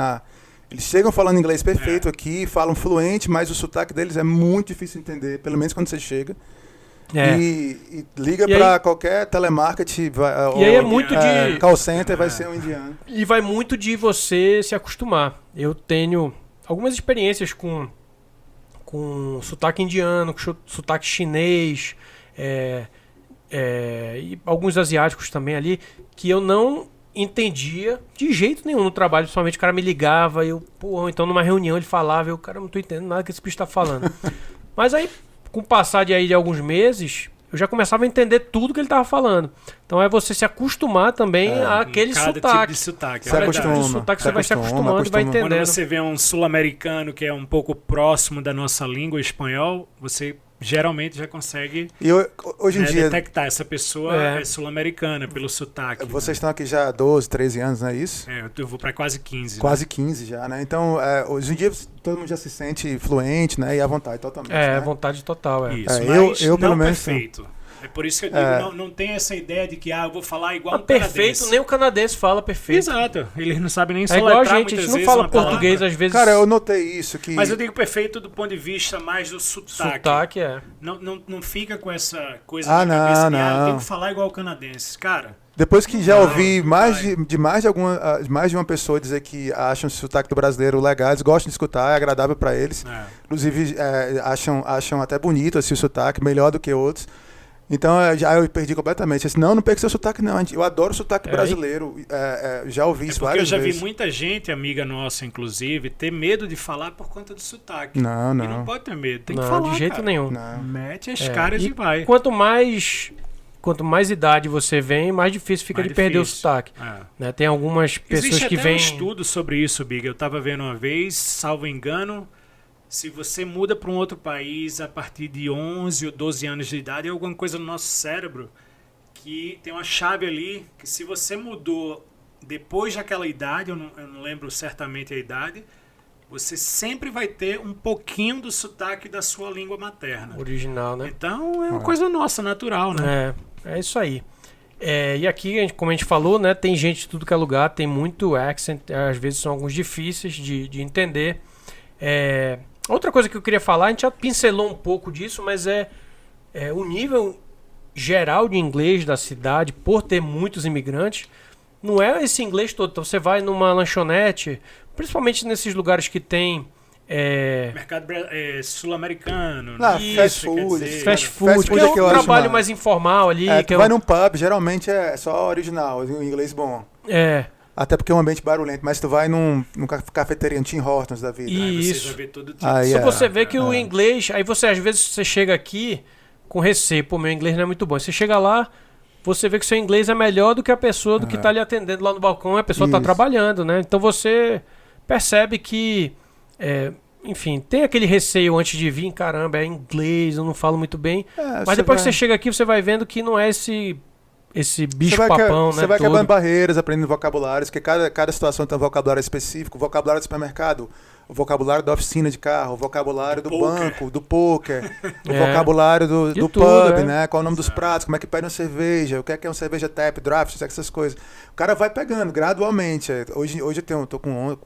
Eles chegam falando inglês perfeito aqui, falam fluente, mas o sotaque deles é muito difícil de entender, pelo menos quando você chega. E liga para qualquer telemarketing e aí é muito de call center, vai ser um indiano. E vai muito de você se acostumar. Eu tenho algumas experiências com sotaque indiano, com sotaque chinês, e alguns asiáticos também ali, que eu não entendia de jeito nenhum no trabalho. Principalmente o cara me ligava e então numa reunião ele falava, cara, não tô entendendo nada que esse bicho tá falando. Mas aí, com o passar de alguns meses, eu já começava a entender tudo que ele estava falando. Então é você se acostumar também àquele sotaque. Tipo de sotaque. Você vai se acostumando e vai entendendo. Quando você vê um sul-americano que é um pouco próximo da nossa língua, espanhol, você geralmente já consegue hoje em dia detectar essa pessoa é sul-americana pelo sotaque. Vocês estão aqui já há 12, 13 anos, não é isso? Eu vou para quase 15. Quase 15 já, né? Então, hoje em dia todo mundo já se sente fluente, né? E à vontade totalmente. À vontade total, Isso, mas eu pelo menos perfeito. É por isso que eu digo, não tem essa ideia de que eu vou falar igual um perfeito, canadense. Nem o canadense fala perfeito. Exato. Eles não sabem nem soletrar. Igual a gente não fala português às vezes. Cara, eu notei isso. Mas eu digo perfeito do ponto de vista mais do sotaque. Sotaque, Não fica com essa coisa na cabeça de eu tenho que falar igual o canadense. Cara... Depois que já ouvi mais de uma pessoa dizer que acham o sotaque do brasileiro legal, eles gostam de escutar, é agradável para eles. Inclusive, acham até bonito assim, o sotaque, melhor do que outros. Então, eu perdi completamente. Eu disse, não perca seu sotaque, não. Eu adoro o sotaque brasileiro. Já ouvi isso várias vezes. Porque eu já vi muita gente, amiga nossa, inclusive, ter medo de falar por conta do sotaque. Não. E não pode ter medo. Tem que falar, de jeito nenhum. Não. Mete as caras e vai. Quanto mais idade você vem, mais difícil fica de perder o sotaque. Né? Tem algumas pessoas que vêm... Existe um estudo sobre isso, Biga. Eu estava vendo uma vez, salvo engano... Se você muda para um outro país a partir de 11 ou 12 anos de idade, é alguma coisa no nosso cérebro que tem uma chave ali, que se você mudou depois daquela idade, eu não lembro certamente a idade, você sempre vai ter um pouquinho do sotaque da sua língua materna. Original, né? Então é uma coisa nossa, natural, né? É isso aí. E aqui, como a gente falou, né, tem gente de tudo que é lugar, tem muito accent, às vezes são alguns difíceis de entender. Outra coisa que eu queria falar, a gente já pincelou um pouco disso, mas o nível geral de inglês da cidade, por ter muitos imigrantes, não é esse inglês todo. Então você vai numa lanchonete, principalmente nesses lugares que tem... mercado sul-americano. Fast food, que é um trabalho mais informal ali. Vai num pub, geralmente é só original, em inglês bom. Até porque é um ambiente barulhento, mas tu vai numa cafeteria, um Tim Hortons da vida. Isso. Você já vê todo tipo. Só você vê que o inglês... Aí às vezes você chega aqui com receio. Meu inglês não é muito bom. Você chega lá, você vê que seu inglês é melhor do que a pessoa do que está ali atendendo lá no balcão. A pessoa está trabalhando, né? Então você percebe que... enfim, tem aquele receio antes de vir. Caramba, é inglês, eu não falo muito bem. Mas depois que você chega aqui, você vai vendo que não é esse esse bicho-papão, né? Você vai quebrando barreiras, aprendendo vocabulários, porque cada situação tem um vocabulário específico. O vocabulário do supermercado, o vocabulário da oficina de carro, o vocabulário do banco, do poker, o vocabulário do pub, né? Qual é o nome dos pratos, como é que pede uma cerveja, o que é uma cerveja tap, draft, essas coisas. O cara vai pegando gradualmente. Hoje eu tô com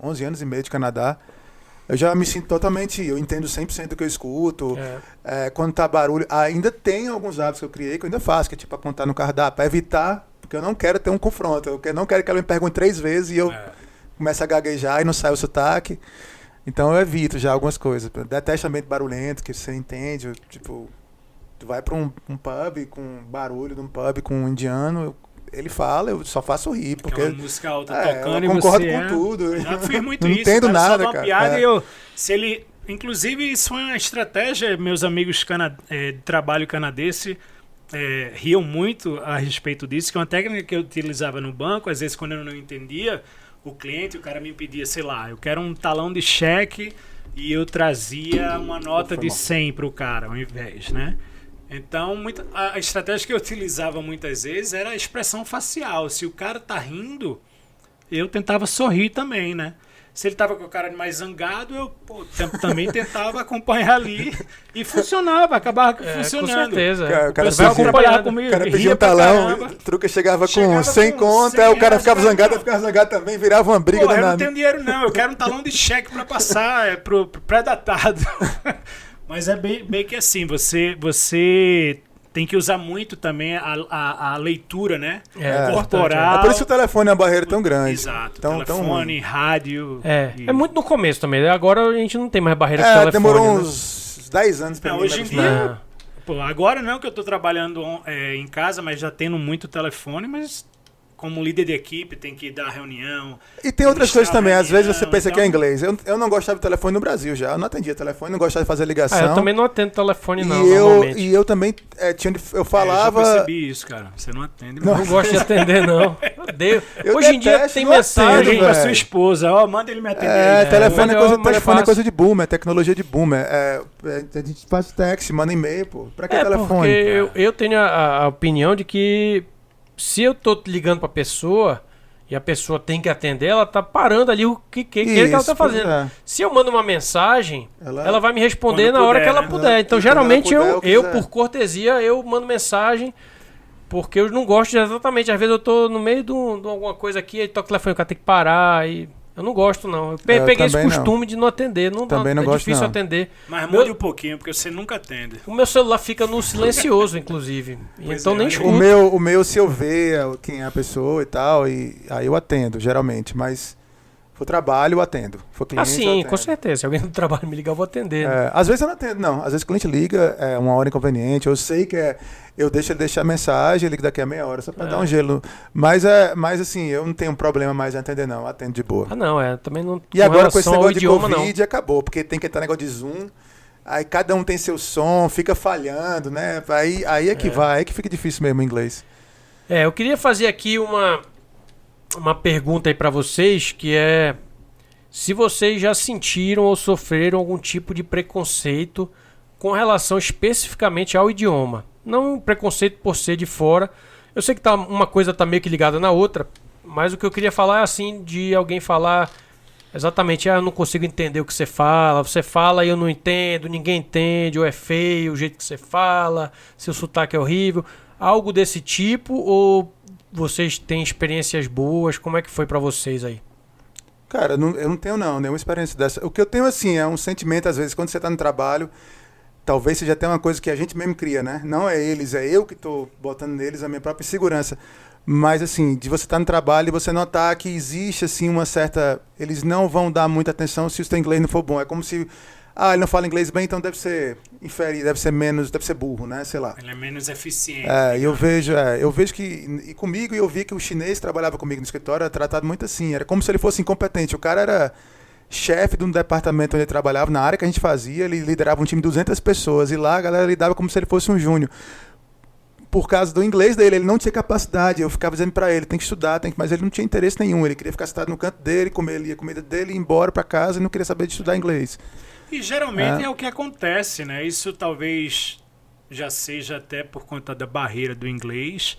11 anos e meio de Canadá. Eu já me sinto totalmente... Eu entendo 100% do que eu escuto. Quando tá barulho... Ainda tem alguns hábitos que eu criei que eu ainda faço, que é tipo apontar no cardápio, para evitar, porque eu não quero ter um confronto. Eu não quero que ela me pergunte 3 vezes e eu comece a gaguejar e não sai o sotaque. Então eu evito já algumas coisas. Eu detesto ambiente barulhento, que você entende. Tipo, tu vai para um pub com barulho de um pub com um indiano... Ele fala, eu só faço rir, porque... Aquela música alta tocando eu concordo com tudo. Eu já fiz muito não isso. Entendo nada, uma cara. Piada inclusive, isso foi uma estratégia. Meus amigos de trabalho canadense riam muito a respeito disso, que é uma técnica que eu utilizava no banco. Às vezes, quando eu não entendia o cliente, o cara me pedia, sei lá, eu quero um talão de cheque e eu trazia uma nota de 100 para o cara, ao invés, né? Então, a estratégia que eu utilizava muitas vezes era a expressão facial. Se o cara tá rindo, eu tentava sorrir também, né? Se ele tava com a cara mais zangado, eu também tentava acompanhar ali e funcionava, acabava funcionando. Com certeza. O cara vai acompanhar comigo. O cara pedia um talão, o truque chegava com 100 conto, aí o cara ficava zangado, eu ficava zangado também, virava uma briga danada. Eu não tenho dinheiro não, eu quero um talão de cheque para passar, pro pré-datado. Mas é bem que assim, você tem que usar muito também a leitura, né? Corporal. É por isso que o telefone é uma barreira tão grande. Exato. Telefone, rádio. É muito no começo também. Agora a gente não tem mais barreira de telefone. Demorou uns 10 anos pra mim. Hoje em dia... agora não, que eu tô trabalhando em casa, mas já tendo muito telefone, mas... Como líder de equipe, tem que dar reunião. E tem outras coisas também. Às vezes você pensa que é inglês. Eu não gostava de telefone no Brasil já. Eu não atendia telefone, não gostava de fazer ligação. Eu também não atendo telefone, não, normalmente. E eu também eu falava... Eu já percebi isso, cara. Você não atende. Não gosto de atender, não. Hoje em dia tem mensagem pra sua esposa. Manda ele me atender. Telefone é coisa de boomer, é tecnologia de boomer. A gente faz text, manda e-mail, pô. Pra que telefone? Porque eu tenho a opinião de que se eu tô ligando pra pessoa e a pessoa tem que atender, ela tá parando ali o que ela tá fazendo. Se eu mando uma mensagem, ela vai me responder na hora que ela puder. Então, geralmente, eu por cortesia, eu mando mensagem, porque eu não gosto exatamente. Às vezes eu tô no meio de alguma coisa aqui, aí toca o telefone, o cara tem que parar e... Eu não gosto, não. Eu peguei esse costume de não atender. Também não é gosto, difícil não. atender. Mas mude um pouquinho, porque você nunca atende. O meu celular fica no silencioso, inclusive. Então nem escuto. O meu, se eu ver quem é a pessoa e tal, aí eu atendo, geralmente. Mas for trabalho, eu atendo. For cliente, eu atendo. Com certeza. Se alguém do trabalho me ligar, eu vou atender. Né? Às vezes eu não atendo, não. Às vezes o cliente liga, é uma hora inconveniente. Eu sei que eu deixo ele deixar a mensagem, ele liga daqui a meia hora, só pra dar um gelo. Mas assim, eu não tenho problema mais em atender, não. Eu atendo de boa. Também não. E agora com esse negócio de Covid, acabou. Porque tem que entrar negócio de Zoom. Aí cada um tem seu som, fica falhando, né? Aí é que vai, aí que fica difícil mesmo o inglês. Eu queria fazer aqui uma pergunta aí pra vocês, que é se vocês já sentiram ou sofreram algum tipo de preconceito com relação especificamente ao idioma. Não um preconceito por ser de fora. Eu sei que uma coisa tá meio que ligada na outra, mas o que eu queria falar é assim, de alguém falar exatamente, eu não consigo entender o que você fala e eu não entendo, ninguém entende, ou é feio o jeito que você fala, seu sotaque é horrível. Algo desse tipo, ou vocês têm experiências boas? Como é que foi pra vocês aí? Cara, eu não tenho nenhuma experiência dessa. O que eu tenho, assim, é um sentimento, às vezes, quando você tá no trabalho, talvez seja até uma coisa que a gente mesmo cria, né? Não é eles, é eu que tô botando neles a minha própria segurança. Mas, assim, de você estar no trabalho e você notar que existe, assim, uma certa... Eles não vão dar muita atenção se o seu inglês não for bom. É como se... ele não fala inglês bem, então deve ser inferior, deve ser burro, né? Sei lá. Ele é menos eficiente. Eu vejo que... E comigo, eu vi que o chinês trabalhava comigo no escritório, era tratado muito assim. Era como se ele fosse incompetente. O cara era chefe de um departamento onde ele trabalhava, na área que a gente fazia, ele liderava um time de 200 pessoas. E lá a galera lidava como se ele fosse um júnior. Por causa do inglês dele, ele não tinha capacidade. Eu ficava dizendo pra ele, tem que estudar, mas ele não tinha interesse nenhum. Ele queria ficar sentado no canto dele, comer a comida dele, ir embora pra casa e não queria saber de estudar inglês. E geralmente é o que acontece, né? Isso talvez já seja até por conta da barreira do inglês.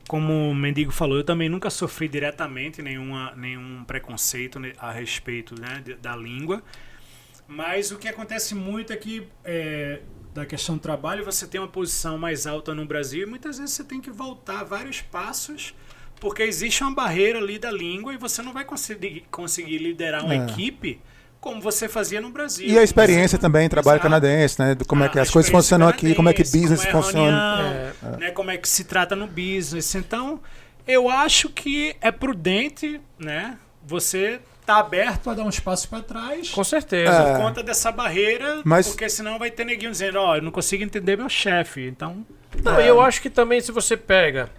Como o Mendigo falou, eu também nunca sofri diretamente nenhum preconceito a respeito, né, da língua. Mas o que acontece muito é que, da questão do trabalho, você tem uma posição mais alta no Brasil e muitas vezes você tem que voltar vários passos porque existe uma barreira ali da língua e você não vai conseguir liderar uma equipe como você fazia no Brasil. E a experiência também, trabalho canadense, né? Como é que as coisas funcionam aqui, como é que business funciona. Né? Como é que se trata no business. Então, eu acho que é prudente, né? Você tá aberto a dar uns passos para trás. Com certeza. Por conta dessa barreira, porque senão vai ter neguinho dizendo, eu não consigo entender meu chefe. Então... Não, eu acho que também se você pega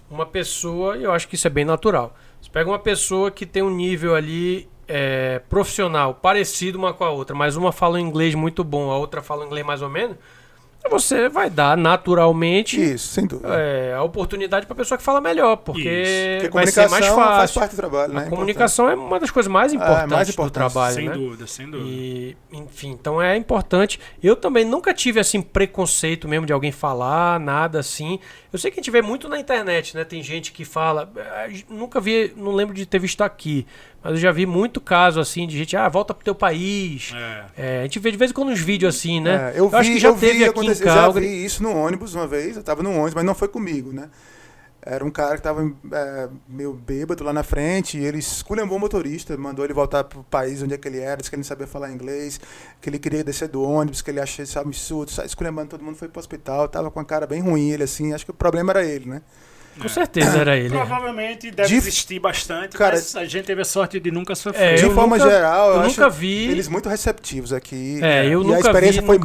uma pessoa, eu acho que isso é bem natural. Você pega uma pessoa que tem um nível ali profissional parecido uma com a outra, mas uma fala um inglês muito bom, a outra fala um inglês mais ou menos, você vai dar naturalmente isso, sem dúvida. A oportunidade para a pessoa que fala melhor, porque vai ser mais fácil. Faz parte do trabalho, né? A comunicação é uma das coisas mais importantes do trabalho, sem né? dúvida, sem dúvida. E, enfim, então é importante. Eu também nunca tive assim preconceito mesmo de alguém falar, nada assim. Eu sei que a gente vê muito na internet, né? Tem gente que fala, nunca vi, não lembro de ter visto aqui, mas eu já vi muito caso assim de gente, volta pro teu país. A gente vê de vez em quando uns vídeos assim, né? Eu acho que já teve aqui em Calgary. Eu já vi isso no ônibus uma vez, eu tava no ônibus, mas não foi comigo, né? Era um cara que tava meio bêbado lá na frente, e ele esculhambou o motorista, mandou ele voltar pro país onde é que ele era, disse que ele não sabia falar inglês, que ele queria descer do ônibus, que ele achava isso absurdo, esculhambando todo mundo, foi pro hospital, tava com a cara bem ruim, ele assim, acho que o problema era ele, né? Com certeza era ele. Provavelmente deve existir bastante, cara, mas a gente teve a sorte de nunca sofrer. De forma geral, eu nunca acho vi eles muito receptivos aqui. Eu nunca a experiência vi, foi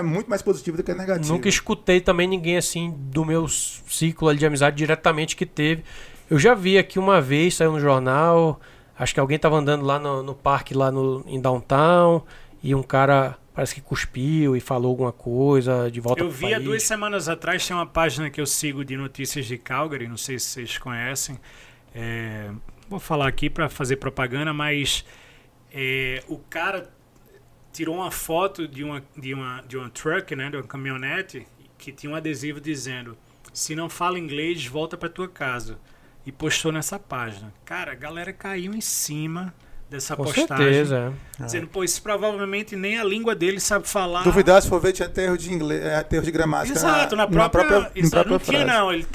muito mais positiva do que negativa. Nunca escutei também ninguém assim do meu ciclo ali de amizade diretamente que teve. Eu já vi aqui uma vez, saiu no jornal, acho que alguém estava andando lá no parque lá em Downtown e um cara... Parece que cuspiu e falou alguma coisa de volta pro país. Eu vi há 2 semanas atrás, tem uma página que eu sigo de notícias de Calgary, não sei se vocês conhecem. Vou falar aqui para fazer propaganda, mas o cara tirou uma foto de uma truck, né, de uma caminhonete, que tinha um adesivo dizendo: se não fala inglês, volta para tua casa. E postou nessa página. Cara, a galera caiu em cima dessa postagem. Com certeza. Dizendo, isso provavelmente nem a língua dele sabe falar. Duvidar, se for ver, tinha erro de inglês, erro de gramática. Exato, na própria não tinha não, ele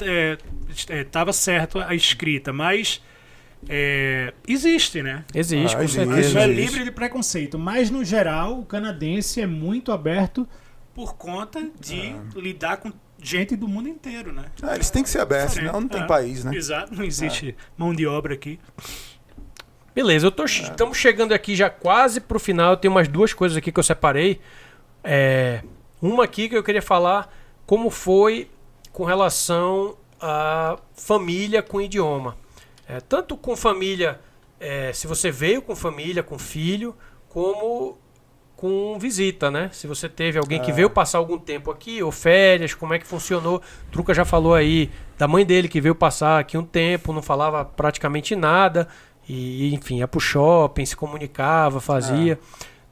estava certo a escrita, mas existe, né? Existe, com certeza. É livre de preconceito, mas no geral o canadense é muito aberto por conta de lidar com gente do mundo inteiro, né? Eles têm que ser abertos, senão não tem país, né? Exato, não existe mão de obra aqui. Beleza, estamos chegando aqui já quase pro final. Eu tenho umas 2 coisas aqui que eu separei. Uma aqui que eu queria falar como foi com relação à família com idioma. Tanto com família, se você veio com família, com filho, como com visita, né? Se você teve alguém que veio passar algum tempo aqui, ou férias, como é que funcionou. Truca já falou aí da mãe dele que veio passar aqui um tempo, não falava praticamente nada. E, enfim, ia pro shopping, se comunicava, fazia.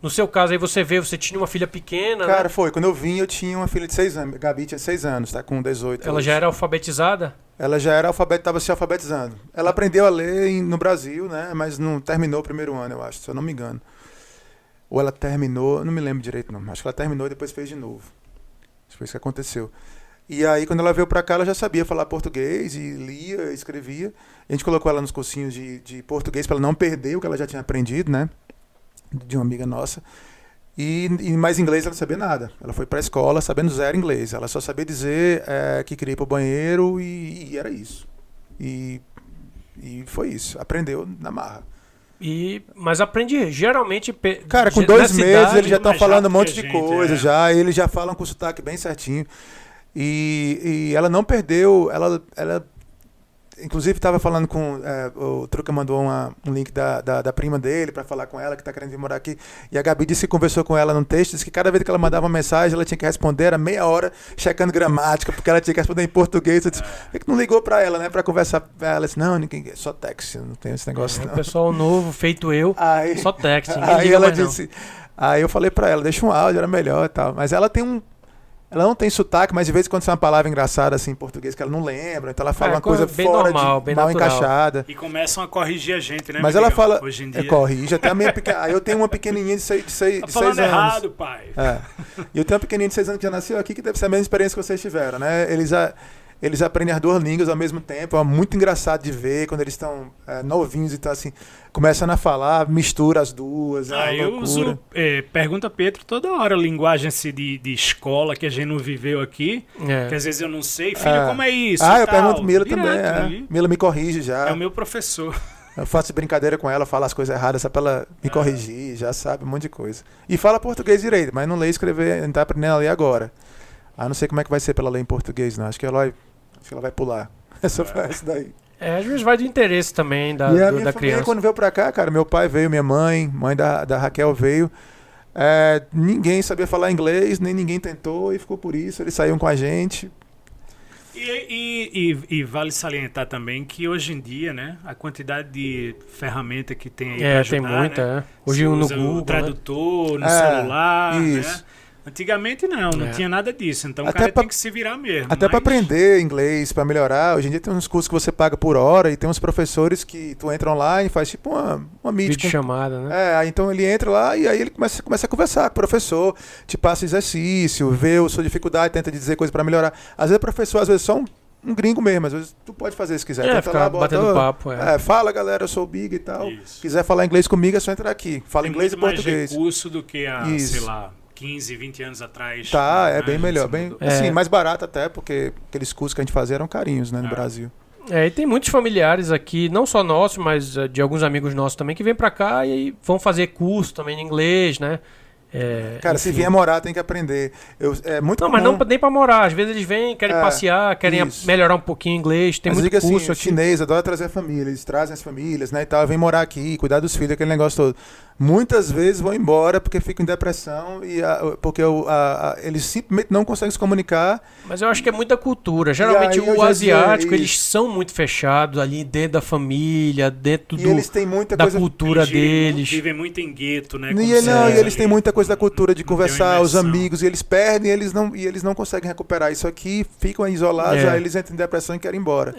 No seu caso aí você veio, você tinha uma filha pequena, cara, né? Foi. Quando eu vim, eu tinha uma filha de 6 anos. Gabi tinha 6 anos, tá com 18. Ela já era alfabetizada? Ela já era estava se alfabetizando. Ela aprendeu a ler no Brasil, né? Mas não terminou o primeiro ano, eu acho, se eu não me engano. Ou ela terminou, não me lembro direito não. Acho que ela terminou e depois fez de novo. Isso foi isso que aconteceu. E aí, quando ela veio pra cá, ela já sabia falar português e lia, escrevia. A gente colocou ela nos cursinhos de português para ela não perder o que ela já tinha aprendido, né? De uma amiga nossa. E mais inglês ela não sabia nada. Ela foi pra escola sabendo 0 inglês. Ela só sabia dizer que queria ir pro banheiro e era isso. E foi isso. Aprendeu na marra. Mas aprende geralmente... Cara, com 2 meses eles já estão falando um monte de coisa já. Eles já falam com sotaque bem certinho. E ela não perdeu, ela inclusive estava falando com o Truca mandou um link da prima dele para falar com ela que está querendo vir morar aqui, e a Gabi disse que conversou com ela num texto, disse que cada vez que ela mandava uma mensagem ela tinha que responder, era meia hora checando gramática, porque ela tinha que responder em português. Eu disse, por que não ligou para ela, né, para conversar? Ela disse, não, ninguém, só text, não tem esse negócio não. O pessoal novo, feito eu, só text. Aí ela disse, Aí eu falei pra ela, deixa um áudio, era melhor e tal. Mas ela não tem sotaque, mas de vez em quando tem uma palavra engraçada assim em português que ela não lembra, então ela fala uma coisa bem fora normal, de bem mal natural. encaixada. E começam a corrigir a gente, né? Mas ela fala, hoje em dia. corrige, até a minha pequena. Aí eu tenho uma pequenininha de 6 Tá falando anos. errado, pai. E eu tenho uma pequenininha de 6 anos que já nasceu aqui, que deve ser a mesma experiência que vocês tiveram, né? Eles aprendem as duas línguas ao mesmo tempo, é muito engraçado de ver quando eles estão novinhos, então assim, começam a falar, mistura as duas, eu uso, pergunta Pedro toda hora, linguagem assim, de escola que a gente não viveu aqui, que às vezes eu não sei, filho, como é isso? Eu pergunto Mila também, Mila me corrige já. É o meu professor. Eu faço brincadeira com ela, falo as coisas erradas só pra ela me corrigir, já sabe um monte de coisa. E fala português direito, mas não lê e escrever, não tá aprendendo a ler agora. Não sei como é que vai ser pra ela ler em português, não. Acho que ela vai pular. É só isso daí. Às vezes vai do interesse também da criança. Quando veio pra cá, cara, meu pai veio, minha mãe da Raquel veio. Ninguém sabia falar inglês, nem ninguém tentou e ficou por isso. Eles saíam com a gente. E vale salientar também que hoje em dia, né, a quantidade de ferramenta que tem aí pra ajudar, tem muita, né? Hoje no Google, o tradutor, no celular, isso. né? Antigamente não tinha nada disso, então até o cara tem que se virar mesmo. Até para aprender inglês, para melhorar. Hoje em dia tem uns cursos que você paga por hora e tem uns professores que tu entra online e faz tipo uma meet. Vídeo chamada, né? Então ele entra lá e aí ele começa a conversar com o professor, te passa exercício, vê a sua dificuldade, tenta dizer coisas para melhorar. Às vezes o professor, às vezes só um gringo mesmo, às vezes tu pode fazer se quiser. Ficar lá, batendo papo. Fala galera, eu sou o Big e tal. Isso. Quiser falar inglês comigo é só entrar aqui. Fala tem inglês e português. Mais recurso do que sei lá, 15, 20 anos atrás. Bem melhor. Assim, mais barato até, porque aqueles cursos que a gente fazia eram carinhos, né, no Brasil. E tem muitos familiares aqui, não só nossos, mas de alguns amigos nossos também, que vêm pra cá e vão fazer curso também em inglês, né? Cara, se vier morar, tem que aprender. Mas não nem pra morar. Às vezes eles vêm, querem passear, querem melhorar um pouquinho o inglês. Tem muito curso assim, aqui. Chinês adora trazer a família, eles trazem as famílias, né, e tal, vem morar aqui, cuidar dos filhos, aquele negócio todo. Muitas vezes vão embora porque ficam em depressão e porque eles simplesmente não conseguem se comunicar. Mas eu acho que é muita cultura. Geralmente o asiático, eles são muito fechados ali dentro da família, dentro eles têm muita da coisa, cultura deles. Vivem muito em gueto, né? E eles têm muita coisa da cultura de conversar, os amigos, e eles perdem, eles não conseguem recuperar isso aqui, ficam isolados, aí eles entram em depressão e querem ir embora.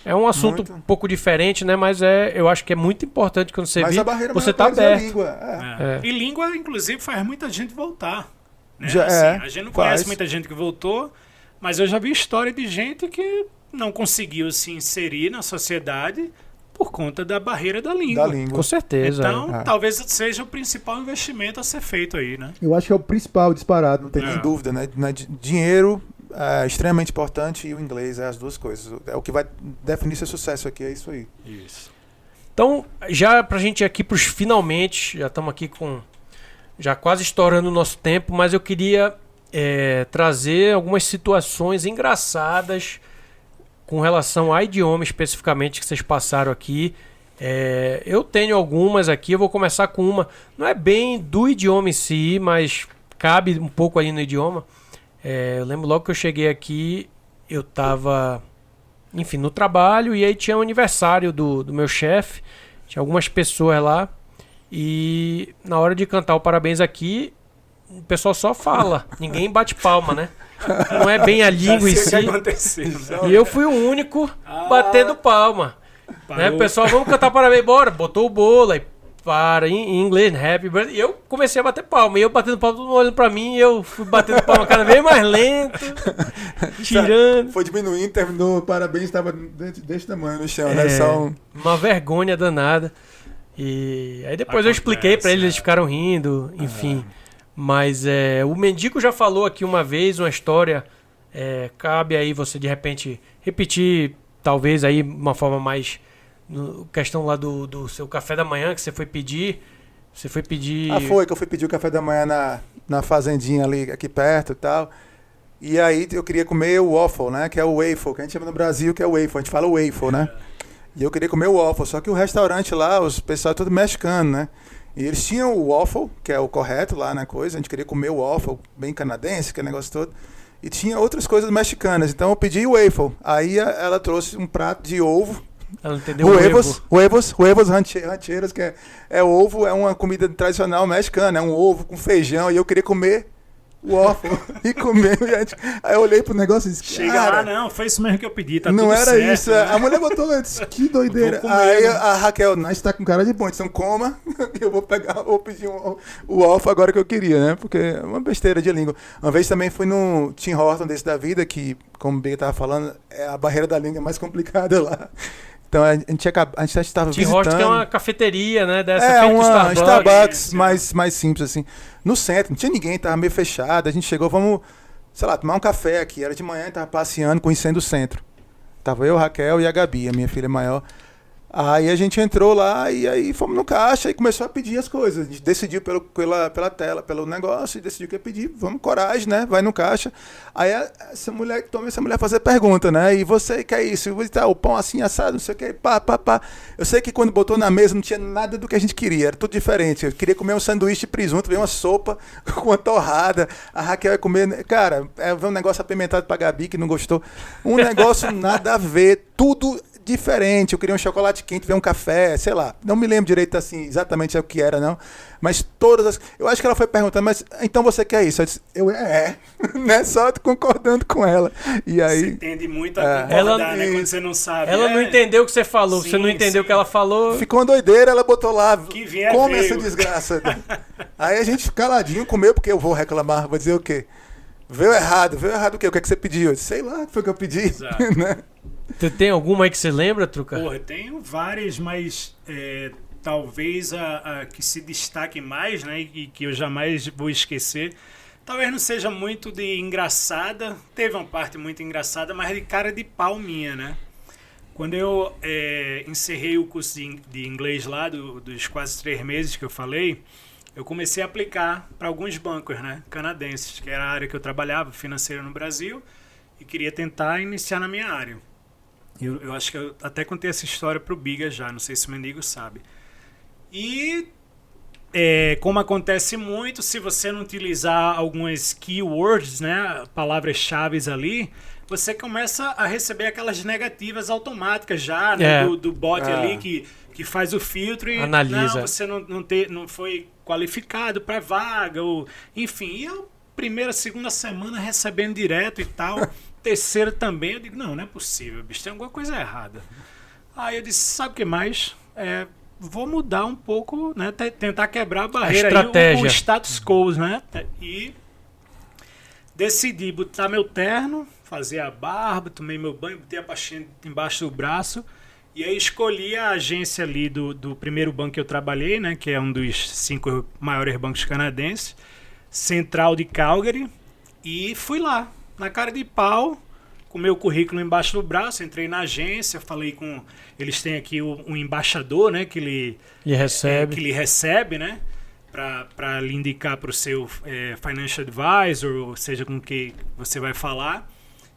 É um assunto um pouco diferente, né? Mas eu acho que é muito importante quando você vir, você tá aberto. E língua, inclusive, faz muita gente voltar. Né? A gente não conhece muita gente que voltou, mas eu já vi história de gente que não conseguiu se inserir na sociedade por conta da barreira da língua. Com certeza. Então, talvez seja o principal investimento a ser feito aí, né? Eu acho que é o principal disparado, não tem nem dúvida, né? Dinheiro é extremamente importante e o inglês, as duas coisas. É o que vai definir seu sucesso aqui, é isso aí. Isso. Então, já pra gente ir aqui pros finalmente, já estamos aqui já quase estourando o nosso tempo, mas eu queria trazer algumas situações engraçadas com relação ao idioma especificamente que vocês passaram aqui. Eu tenho algumas aqui, eu vou começar com uma. Não é bem do idioma em si, mas cabe um pouco ali no idioma. Eu lembro logo que eu cheguei aqui, eu estava, enfim, no trabalho, e aí tinha o aniversário do meu chefe, tinha algumas pessoas lá, e na hora de cantar o parabéns aqui, o pessoal só fala, ninguém bate palma, né? Não é bem a língua em si. E eu fui o único batendo palma. Né? O pessoal, vamos cantar parabéns, bora. Botou o bolo, aí em inglês, happy birthday. E eu comecei a bater palma. E eu batendo palma, todo mundo olhando pra mim. E eu fui batendo palma cada vez mais lento, tirando. Foi diminuindo, terminou, parabéns, estava desse tamanho no chão, né? Uma vergonha danada. E aí depois eu expliquei pra eles ficaram rindo, enfim. Mas o Mendigo já falou aqui uma vez uma história. Cabe aí você de repente repetir, talvez aí uma forma mais questão lá do seu café da manhã que você foi pedir. Você foi pedir. Foi que eu fui pedir o café da manhã na fazendinha ali aqui perto e tal. E aí eu queria comer o waffle, né? Que é o waffle, que a gente chama no Brasil que é o waffle. A gente fala waffle, né? E eu queria comer o waffle, só que o restaurante lá, os pessoal é tudo mexicano, né? E eles tinham o waffle, que é o correto lá na coisa, a gente queria comer o waffle, bem canadense, aquele negócio todo. E tinha outras coisas mexicanas, então eu pedi o waffle. Aí ela trouxe um prato de ovo, Ela não entendeu o huevos rancheiros, que é ovo, é uma comida tradicional mexicana, é um ovo com feijão, e eu queria comer o waffle e comer. Aí eu olhei pro negócio e disse, chega lá, não, foi isso mesmo que eu pedi, tá não tudo era certo, isso. né? A mulher botou, eu disse, que doideira. Comer, aí né? a Raquel, nós tá com cara de bom, então coma, eu vou pedir o waffle agora que eu queria, né? Porque é uma besteira de língua. Uma vez também fui no Tim Horton desse da vida, que, como o Bia tava falando, a barreira da língua é mais complicada lá. Então a gente estava visitando. Tim Hortons, que é uma cafeteria, né? Dessa É, feita uma Starbucks mais simples, assim. No centro, não tinha ninguém, tava meio fechado. A gente chegou, vamos, sei lá, tomar um café aqui. Era de manhã, tava passeando, conhecendo o centro. Tava eu, Raquel e a Gabi, a minha filha maior. Aí a gente entrou lá e aí fomos no caixa e começou a pedir as coisas. A gente decidiu pela tela, pelo negócio, e decidiu que ia pedir. Vamos, coragem, né? Vai no caixa. Aí essa mulher fazer pergunta, né? E você quer isso? O pão assim, assado, não sei o que, pá. Eu sei que quando botou na mesa não tinha nada do que a gente queria, era tudo diferente. Eu queria comer um sanduíche de presunto, veio uma sopa com uma torrada. A Raquel ia comer, cara, veio um negócio apimentado pra Gabi que não gostou. Um negócio nada a ver, tudo diferente. Eu queria um chocolate quente, veio um café, sei lá. Não me lembro direito assim, exatamente o que era, não. Mas todas as... Eu acho que ela foi perguntando, mas então você quer isso? Eu disse, né? Só concordando com ela. E aí... Você tende muito a concordar, né? Quando você não sabe. Ela não entendeu o que você falou. Sim, você não entendeu o que ela falou. Ficou uma doideira, ela botou lá, come veio. essa desgraça. Aí a gente caladinho comeu, porque eu vou reclamar, vou dizer o quê? Veio errado o quê? O que é que você pediu? Eu disse, sei lá, o que foi que eu pedi. Exato. Né? Você tem alguma aí que você lembra, Truca? Porra, tenho várias, mas talvez a que se destaque mais, né, e que eu jamais vou esquecer, talvez não seja muito de engraçada, teve uma parte muito engraçada, mas de cara de pau minha, né? Quando eu encerrei o curso de inglês lá, dos quase 3 meses que eu falei, eu comecei a aplicar para alguns bancos, né, canadenses, que era a área que eu trabalhava, financeira no Brasil, e queria tentar iniciar na minha área. Eu acho que eu até contei essa história pro Biga já, não sei se o Mendigo sabe. E como acontece muito, se você não utilizar algumas keywords, né, palavras-chave ali, você começa a receber aquelas negativas automáticas já, né, do bot ali que faz o filtro e analisa. Não, você não foi qualificado para vaga, ou enfim. E eu, primeira, segunda semana recebendo direto e tal. Terceira também, eu digo, não é possível, bicho, tem alguma coisa errada. Aí eu disse, sabe o que mais? Vou mudar um pouco, né, tentar quebrar a barreira, estratégia. O status quo, né? E decidi botar meu terno, fazer a barba, tomei meu banho, botei a pastinha embaixo do braço, e aí escolhi a agência ali do primeiro banco que eu trabalhei, né, que é um dos 5 maiores bancos canadenses, Central de Calgary, e fui lá. Na cara de pau, com meu currículo embaixo do braço, entrei na agência, falei com... Eles têm aqui um embaixador, né? Que lhe recebe, né? Para lhe indicar para o seu financial advisor, ou seja, com quem você vai falar.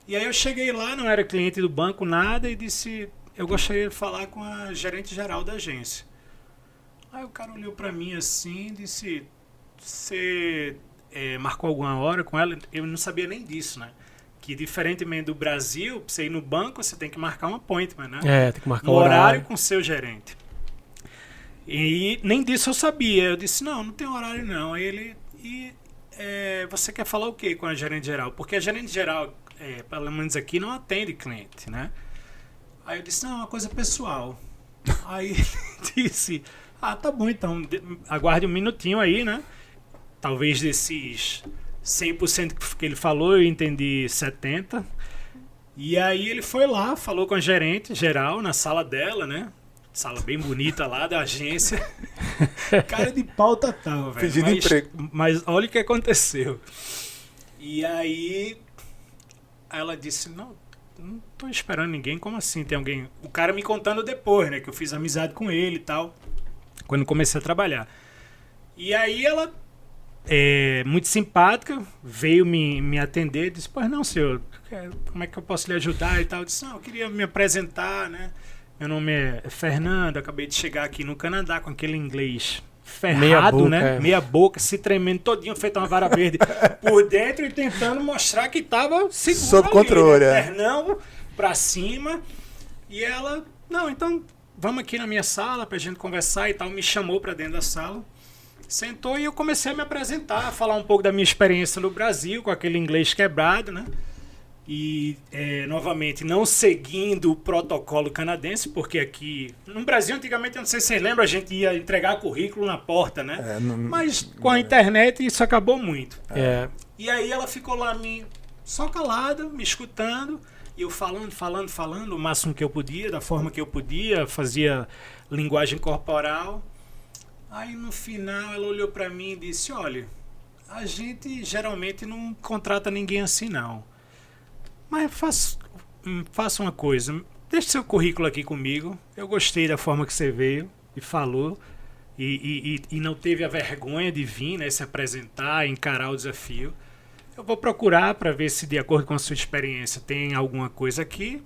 E aí eu cheguei lá, não era cliente do banco, nada, e disse... Eu gostaria de falar com a gerente geral da agência. Aí o cara olhou para mim assim e disse... Você... marcou alguma hora com ela? Eu não sabia nem disso, né? Que diferentemente do Brasil, pra você ir no banco, você tem que marcar um appointment, né? Tem que marcar um horário com o seu gerente. E nem disso eu sabia. Eu disse, não tem horário não. Aí ele, você quer falar o quê com a gerente geral? Porque a gerente geral, pelo menos aqui, não atende cliente, né? Aí eu disse, não, é uma coisa pessoal. Aí ele disse, tá bom, então, aguarde um minutinho aí, né? Talvez desses 100% que ele falou, eu entendi 70%. E aí ele foi lá, falou com a gerente geral na sala dela, né? Sala bem bonita lá da agência. Cara de pau total, velho. Pedindo emprego. Mas olha o que aconteceu. E aí ela disse, não tô esperando ninguém, como assim? Tem alguém... O cara me contando depois, né? Que eu fiz amizade com ele e tal, quando comecei a trabalhar. E aí ela... muito simpática, veio me atender, disse, pois não, senhor, como é que eu posso lhe ajudar e tal. Eu disse, não, eu queria me apresentar, né? Meu nome é Fernando, acabei de chegar aqui no Canadá com aquele inglês ferrado, meia boca, se tremendo todinho, feito uma vara verde por dentro e tentando mostrar que tava seguro sob controle, né? Ternão pra cima. E ela, não, então vamos aqui na minha sala pra gente conversar e tal. Me chamou pra dentro da sala. Sentou e eu comecei a me apresentar, a falar um pouco da minha experiência no Brasil, com aquele inglês quebrado, né? E, novamente, não seguindo o protocolo canadense, porque aqui... No Brasil, antigamente, eu não sei se vocês lembram, a gente ia entregar currículo na porta, né? Mas com a internet isso acabou muito. E aí ela ficou lá só calada, me escutando, e eu falando, o máximo que eu podia, da forma que eu podia, fazia linguagem corporal. Aí no final ela olhou pra mim e disse, olha, a gente geralmente não contrata ninguém assim não. Mas faça uma coisa, deixe seu currículo aqui comigo. Eu gostei da forma que você veio e falou. E não teve a vergonha de vir, né, se apresentar, encarar o desafio. Eu vou procurar para ver se, de acordo com a sua experiência, tem alguma coisa aqui.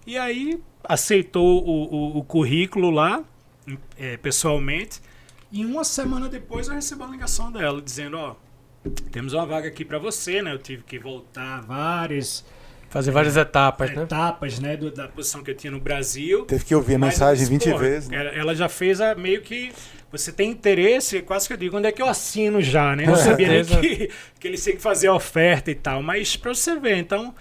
E aí aceitou o currículo lá, pessoalmente. E uma semana depois eu recebi uma ligação dela, dizendo, temos uma vaga aqui para você, né? Eu tive que voltar fazer várias etapas, né? Etapas, né? Da posição que eu tinha no Brasil. Teve que ouvir a mensagem 20 vezes. Né? Ela já fez meio que... Você tem interesse, quase que eu digo, onde é que eu assino já, né? Eu sabia nem que eles têm que fazer a oferta e tal. Mas pra você ver, então,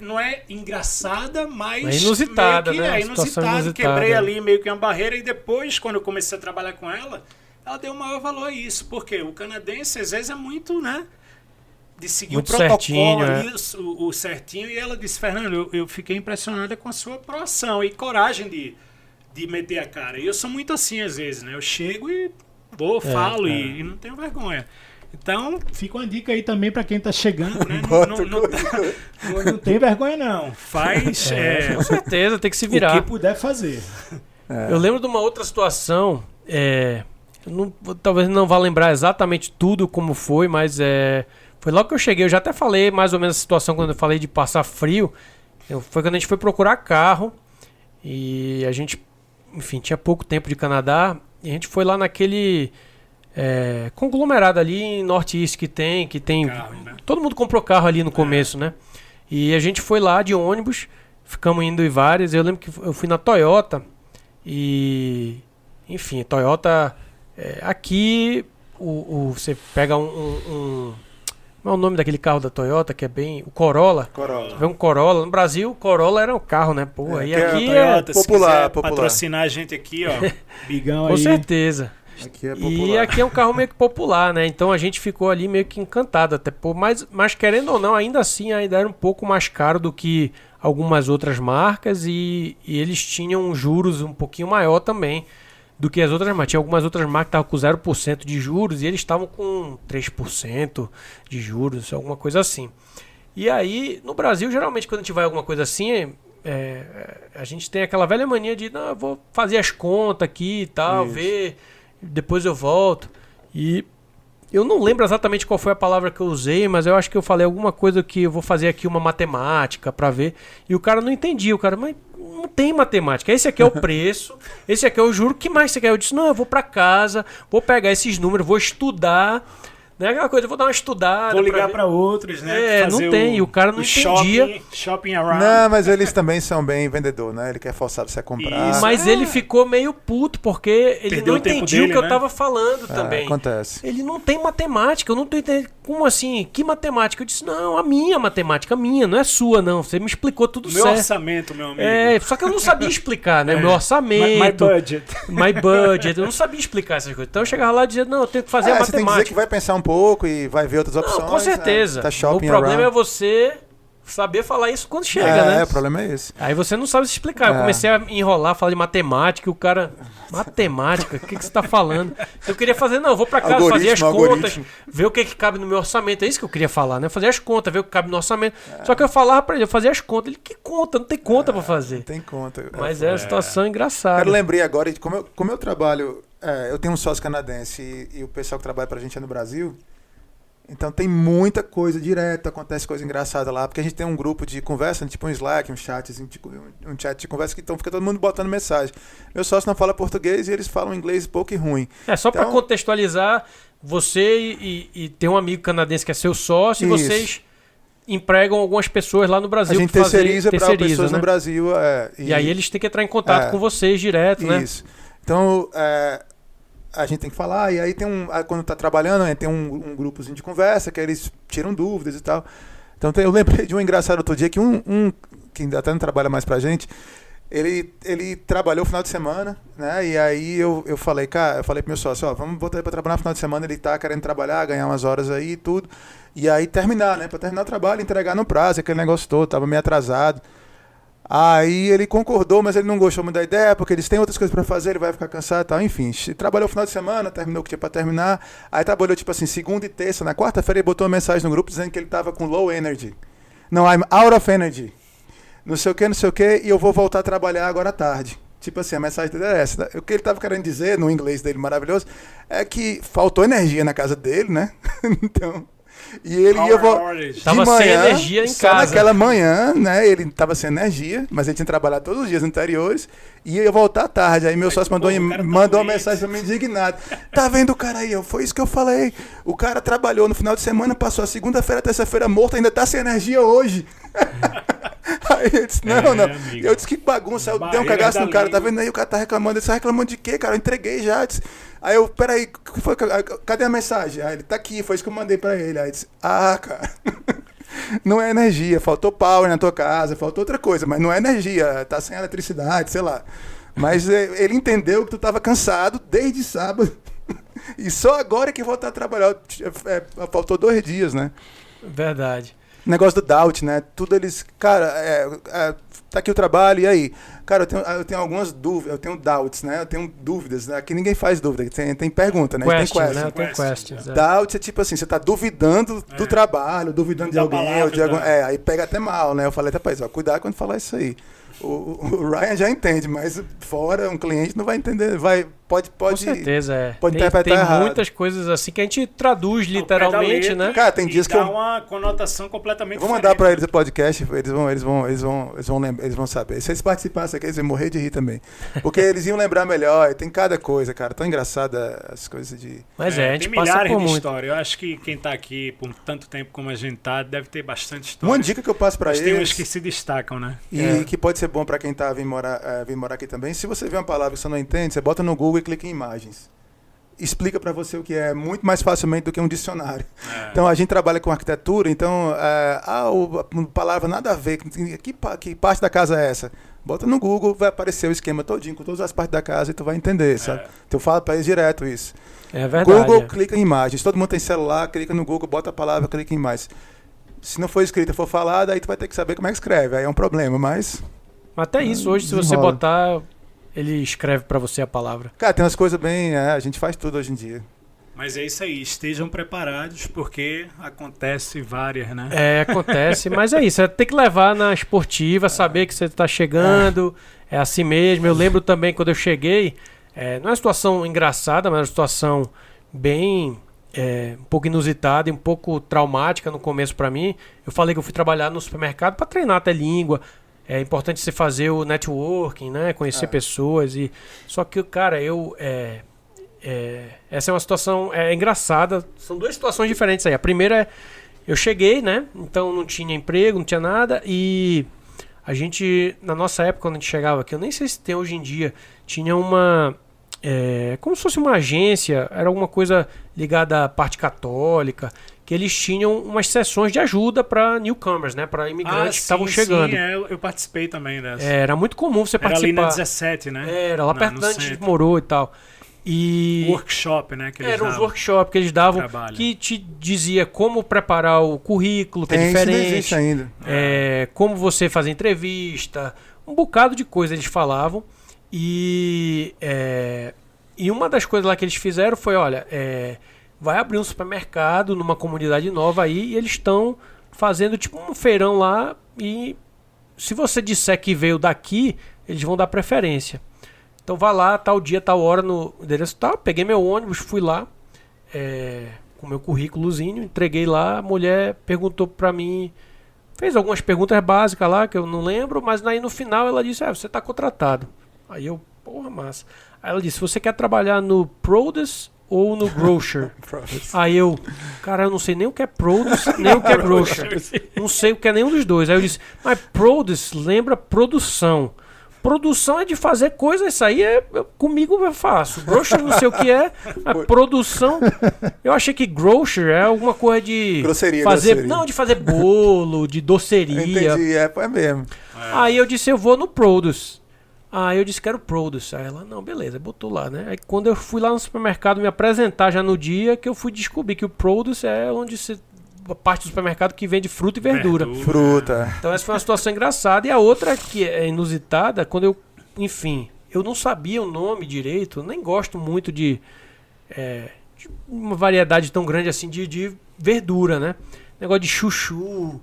não é engraçada, mas... É inusitada, né? Inusitada. Quebrei ali meio que uma barreira. E depois, quando eu comecei a trabalhar com ela deu maior valor a isso. Porque o canadense, às vezes, é muito, né? De seguir muito o protocolo certinho, ali, o certinho. E ela disse, Fernando, eu fiquei impressionada com a sua proação e coragem de meter a cara. E eu sou muito assim, às vezes, né? Eu chego e falo e não tenho vergonha. Então, fica uma dica aí também para quem tá chegando, né? Não tem vergonha, não. Faz... com certeza, tem que se virar. O que puder fazer. Eu lembro de uma outra situação, talvez não vá lembrar exatamente tudo como foi, mas foi logo que eu cheguei. Eu já até falei mais ou menos a situação quando eu falei de passar frio. Foi quando a gente foi procurar carro e a gente, enfim, tinha pouco tempo de Canadá e a gente foi lá naquele conglomerado ali em Northeast que tem carro, né? Todo mundo comprou carro ali no começo, né? E a gente foi lá de ônibus, ficamos indo em várias. Eu lembro que eu fui na Toyota e, enfim, Toyota aqui você pega Qual é o nome daquele carro da Toyota que é bem... O Corolla. Vê um Corolla. No Brasil, o Corolla era um carro, né? Pô, e aqui Toyota, popular. Patrocinar a gente aqui, ó. Bigão aí. Com certeza. Aqui é popular. E aqui é um carro meio que popular, né? Então a gente ficou ali meio que encantado até. Mas querendo ou não, ainda assim, ainda era um pouco mais caro do que algumas outras marcas e eles tinham juros um pouquinho maior também do que as outras marcas. Tinha algumas outras marcas que estavam com 0% de juros e eles estavam com 3% de juros, alguma coisa assim. E aí, no Brasil, geralmente, quando a gente vai alguma coisa assim, a gente tem aquela velha mania de, não, eu vou fazer as contas aqui e tal, ver, depois eu volto. E eu não lembro exatamente qual foi a palavra que eu usei, mas eu acho que eu falei alguma coisa que eu vou fazer aqui uma matemática pra ver. E o cara não entendia, mas não tem matemática. Esse aqui é o preço, esse aqui é o juro, o que mais você quer? Eu disse, não, eu vou pra casa, vou pegar esses números, vou estudar, né? Aquela coisa, eu vou dar uma estudada. Vou ligar pra outros, né? Não tem, e o cara não entendia. Shopping around. Não, mas eles também são bem vendedor, né? Ele quer forçar você a comprar. Isso, mas ele ficou meio puto, porque ele não entendia o que eu tava falando também. Acontece. Ele não tem matemática, eu não tô entendendo. Como assim? Que matemática? Eu disse, não, a minha matemática, a minha, não é sua, não. Você me explicou tudo certo. Meu orçamento, meu amigo. Só que eu não sabia explicar, né? Meu orçamento. My budget. My budget. Eu não sabia explicar essas coisas. Então eu chegava lá e dizia, não, eu tenho que fazer a matemática. Você tem que dizer que vai pensar um pouco e vai ver outras opções. Não, com certeza. Tá o problema é você saber falar isso quando chega, né? O problema é esse. Aí você não sabe se explicar. Eu comecei a enrolar, falar de matemática, e o cara... Matemática? O que você tá falando? Eu queria fazer, não, eu vou pra casa fazer as contas, ver o que cabe no meu orçamento. É isso que eu queria falar, né? Fazer as contas, ver o que cabe no orçamento. Só que eu falava pra ele, eu fazia as contas. Ele, que conta? Não tem conta pra fazer. Não tem conta. Mas é uma situação engraçada. Eu lembrei agora de como eu trabalho... eu tenho um sócio canadense e o pessoal que trabalha pra gente é no Brasil... Então tem muita coisa direto, acontece coisa engraçada lá, porque a gente tem um grupo de conversa, tipo um Slack, um chat de conversa, que então fica todo mundo botando mensagem. Meu sócio não fala português e eles falam inglês pouco e ruim. Só para contextualizar, você e tem um amigo canadense que é seu sócio, e vocês empregam algumas pessoas lá no Brasil. A gente terceiriza para pessoas né? no Brasil. E aí eles têm que entrar em contato com vocês direto, né? Isso. Então, a gente tem que falar, e aí quando tá trabalhando, tem um grupozinho de conversa, que eles tiram dúvidas e tal. Então eu lembrei de um engraçado outro dia, que que até não trabalha mais pra gente, ele trabalhou no final de semana, né? E aí eu falei, cara, pro meu sócio, vamos botar ele pra trabalhar no final de semana, ele tá querendo trabalhar, ganhar umas horas aí e tudo. E aí terminar, né? Pra terminar o trabalho, entregar no prazo, aquele negócio todo, tava meio atrasado. Aí ele concordou, mas ele não gostou muito da ideia, porque eles têm outras coisas pra fazer, ele vai ficar cansado e tal. Enfim, trabalhou no final de semana, terminou o que tinha pra terminar. Aí trabalhou, tipo assim, segunda e terça. Na quarta-feira ele botou uma mensagem no grupo dizendo que ele tava com low energy. Não, I'm out of energy. Não sei o que, e eu vou voltar a trabalhar agora à tarde. Tipo assim, a mensagem dele era essa. O que ele tava querendo dizer, no inglês dele maravilhoso, é que faltou energia na casa dele, né? Então... E ele ia tava sem energia em só casa. Naquela manhã, né? Ele tava sem energia, mas ele tinha trabalhado todos os dias anteriores e ia voltar à tarde. Aí meu sócio mandou uma mensagem pra mim indignado. Tá vendo o cara aí? Foi isso que eu falei. O cara trabalhou no final de semana, passou a segunda-feira, terça-feira morto, ainda tá sem energia hoje. Aí eu disse, não. Amigo. Eu disse, que bagunça. Eu dei um cagaço no cara, tá vendo aí? O cara tá reclamando. Ele tá reclamando de quê, cara? Eu entreguei já. Eu disse, aí eu, peraí, cadê a mensagem? Aí ele, tá aqui, foi isso que eu mandei pra ele. Aí eu disse, cara, não é energia, faltou power na tua casa, faltou outra coisa, mas não é energia, tá sem eletricidade, sei lá. Mas ele entendeu que tu tava cansado desde sábado e só agora que voltar a trabalhar. Faltou 2 dias, né? Verdade. Negócio do doubt, né? Tudo eles... Cara, tá aqui o trabalho, e aí? Cara, eu tenho algumas dúvidas, eu tenho doubts, né? Eu tenho dúvidas, né? Aqui ninguém faz dúvida, tem pergunta, né? Question, tem question. Né? Tem questions. Doubts é tipo assim, você tá duvidando do trabalho, duvidando de alguém, ou de algum... aí pega até mal, né? Eu falei até pra eles, cuidado quando falar isso aí. O Ryan já entende, mas fora um cliente não vai entender, pode com certeza, pode interpretar errado. Tem muitas coisas assim que a gente traduz literalmente, né? Cara, tem dias que dá uma conotação completamente diferente. Vou mandar pra eles o podcast, eles vão saber. Se eles participassem aqui, eles iam morrer de rir também. Porque eles iam lembrar melhor, tem cada coisa, cara, tão engraçada as coisas de... Mas a gente tem passa milhares por de muito. história. Eu acho que quem tá aqui por tanto tempo como a gente tá, deve ter bastante história. Uma dica que eu passo pra eles... eles... Tem uns que se destacam, né? E que pode ser bom pra quem tá vindo morar aqui também. Se você vê uma palavra que você não entende, você bota no Google e clica em imagens. Explica para você o que é muito mais facilmente do que um dicionário. Então a gente trabalha com arquitetura, então a palavra nada a ver, que parte da casa é essa? Bota no Google, vai aparecer o esquema todinho com todas as partes da casa e tu vai entender, sabe? Então fala para eles direto isso. É verdade. Google, clica em imagens. Todo mundo tem celular, clica no Google, bota a palavra, clica em imagens. Se não for escrita, for falada, aí tu vai ter que saber como é que escreve. Aí é um problema, mas até isso hoje, se você botar, ele escreve para você a palavra. Cara, tem umas coisas bem... a gente faz tudo hoje em dia. Mas é isso aí, estejam preparados, porque acontece várias, né? Acontece, mas é isso, tem que levar na esportiva, saber que você está chegando, é assim mesmo. Eu lembro também quando eu cheguei, não é uma situação engraçada, mas é uma situação bem... um pouco inusitada e um pouco traumática no começo para mim. Eu falei que eu fui trabalhar no supermercado para treinar até língua. É importante você fazer o networking, né? Conhecer pessoas. Só que, cara, essa é uma situação engraçada. São 2 situações diferentes aí. A primeira é, eu cheguei, né? Então não tinha emprego, não tinha nada. E a gente, na nossa época, quando a gente chegava aqui, eu nem sei se tem hoje em dia, tinha uma... como se fosse uma agência, era alguma coisa ligada à parte católica, que eles tinham umas sessões de ajuda para newcomers, né, para imigrantes que estavam chegando. Sim, eu participei também dessa. Era muito comum você participar. Era ali na 17, né? Era lá perto da onde morou e tal. E workshop, né? Que eles davam. Era uns workshops que eles davam que te dizia como preparar o currículo, que é diferente. Isso não existe ainda. Como você fazer entrevista, um bocado de coisa eles falavam. E uma das coisas lá que eles fizeram foi, olha, vai abrir um supermercado numa comunidade nova aí e eles estão fazendo tipo um feirão lá e se você disser que veio daqui, eles vão dar preferência. Então vá lá, tal dia, tal hora no endereço tal, peguei meu ônibus, fui lá com meu currículozinho, entreguei lá, a mulher perguntou pra mim, fez algumas perguntas básicas lá que eu não lembro, mas aí no final ela disse, você tá contratado. Aí eu, porra, massa. Aí ela disse, você quer trabalhar no Produce ou no grocer? Aí eu, cara, eu não sei nem o que é produce, nem o que é grocer. Não sei o que é nenhum dos dois. Aí eu disse, mas produce lembra produção. Produção é de fazer coisa, isso aí comigo é fácil. Grocer não sei o que é, mas produção. Eu achei que grocer é alguma coisa de grosseria. Não, de fazer bolo, de doceria. Entendi, é mesmo. Aí eu disse, eu vou no produce. Aí eu disse que era o produce. Aí ela, não, beleza, botou lá, né? Aí quando eu fui lá no supermercado me apresentar já no dia, que eu fui descobrir que o produce é onde a parte do supermercado que vende fruta e verdura. Fruta. Então essa foi uma situação engraçada. E a outra que é inusitada, quando eu não sabia o nome direito, nem gosto muito de uma variedade tão grande assim de verdura, né? Negócio de chuchu,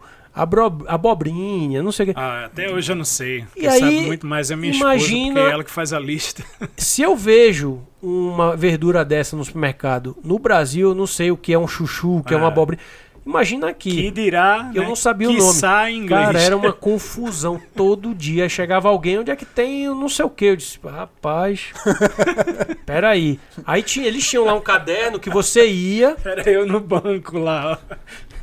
abobrinha, não sei o que. Até hoje eu não sei. E Quem aí, sabe muito mais é a minha esposa, porque é ela que faz a lista. Se eu vejo uma verdura dessa no supermercado, no Brasil eu não sei o que é um chuchu, o que é uma abobrinha. Imagina aqui. Que dirá, eu não sabia o nome. Em inglês. Cara, era uma confusão todo dia. Chegava alguém, onde é que tem não sei o que? Eu disse, rapaz, peraí. Aí eles tinham lá um caderno que você ia... Era eu no banco lá, ó.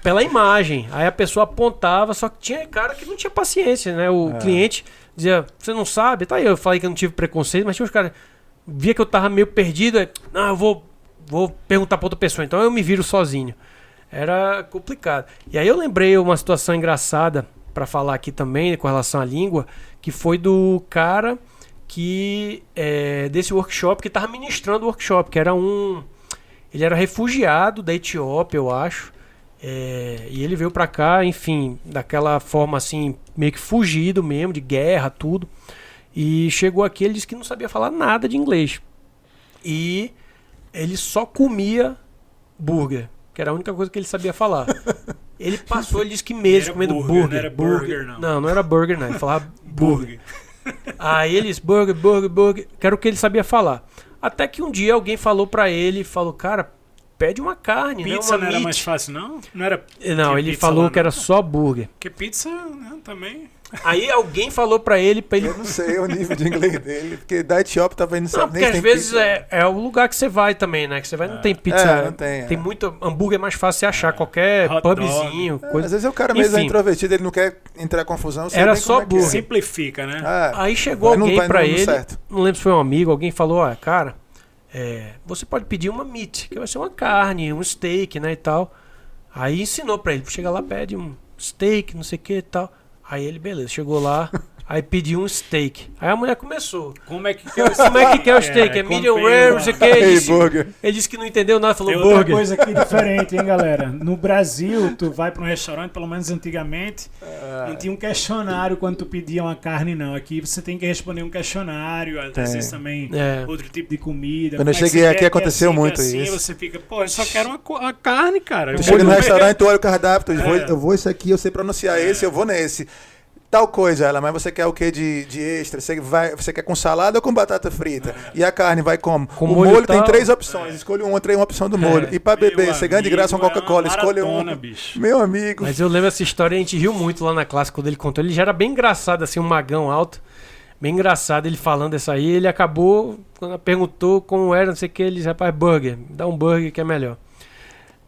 Pela imagem. Aí a pessoa apontava, só que tinha cara que não tinha paciência, né? O cliente dizia, você não sabe? Tá aí, eu falei que eu não tive preconceito, mas tinha uns caras... Via que eu tava meio perdido, não, eu vou perguntar pra outra pessoa, então eu me viro sozinho. Era complicado. E aí eu lembrei uma situação engraçada para falar aqui também com relação à língua, que foi do cara que desse workshop, que estava ministrando o workshop, que era ele era refugiado da Etiópia, eu acho, e ele veio para cá, enfim, daquela forma assim, meio que fugido mesmo, de guerra, tudo, e chegou aqui, ele disse que não sabia falar nada de inglês, e ele só comia burger, que era a única coisa que ele sabia falar. Ele passou, ele disse que meses comendo burger. Não era burger, não. Não era burger, não. Ele falava burger. Aí ele disse burger, que era o que ele sabia falar. Até que um dia alguém falou pra ele, cara, pede uma carne, né? Pizza não era mais fácil, não? Não, ele falou que era só burger. Porque pizza, né, também... Aí alguém falou pra ele... Eu não sei o nível de inglês dele, porque da Etiópia também não sabe nem se tem pizza. Porque às vezes é o lugar que você vai também, né? Que você vai não tem pizza. Não tem. Tem muito... Hambúrguer é mais fácil você achar, qualquer pubzinho. Coisa. Às vezes o cara mesmo é introvertido, ele não quer entrar em confusão. Era só burger. Simplifica, né? Aí chegou alguém pra ele, não lembro se foi um amigo, alguém falou, cara, você pode pedir uma meat, que vai ser uma carne, um steak, né, e tal. Aí ensinou pra ele, chega lá, pede um steak, não sei o que e tal. Aí ele, beleza, chegou lá, aí pediu um steak. Aí a mulher começou. Como é que quer o steak? Como é que quer o steak? É medium rare, não sei o que. Ele disse que não entendeu nada, falou tem burger. Outra coisa aqui diferente, hein, galera? No Brasil, tu vai pra um restaurante, pelo menos antigamente, não tinha um questionário quando tu pedia uma carne, não. Aqui você tem que responder um questionário, às vezes também outro tipo de comida. Quando eu cheguei aqui aconteceu muito assim, isso. Você fica, pô, eu só quero uma carne, cara. Tu chega no restaurante, tu olha o cardápio, eu vou esse aqui, eu sei pronunciar esse, eu vou nesse. Tal coisa, mas você quer o que de extra? Você quer com salada ou com batata frita? E a carne vai como? O molho tem 3 opções, escolhe uma opção do molho. E pra beber, você ganha de graça uma Coca-Cola, escolhe uma. Bicho. Meu amigo. Mas eu lembro essa história, a gente riu muito lá na classe quando ele contou. Ele já era bem engraçado, assim, um magão alto. Bem engraçado ele falando isso aí. Ele acabou, quando perguntou como era, não sei o que, ele disse, rapaz, burger, dá um burger que é melhor.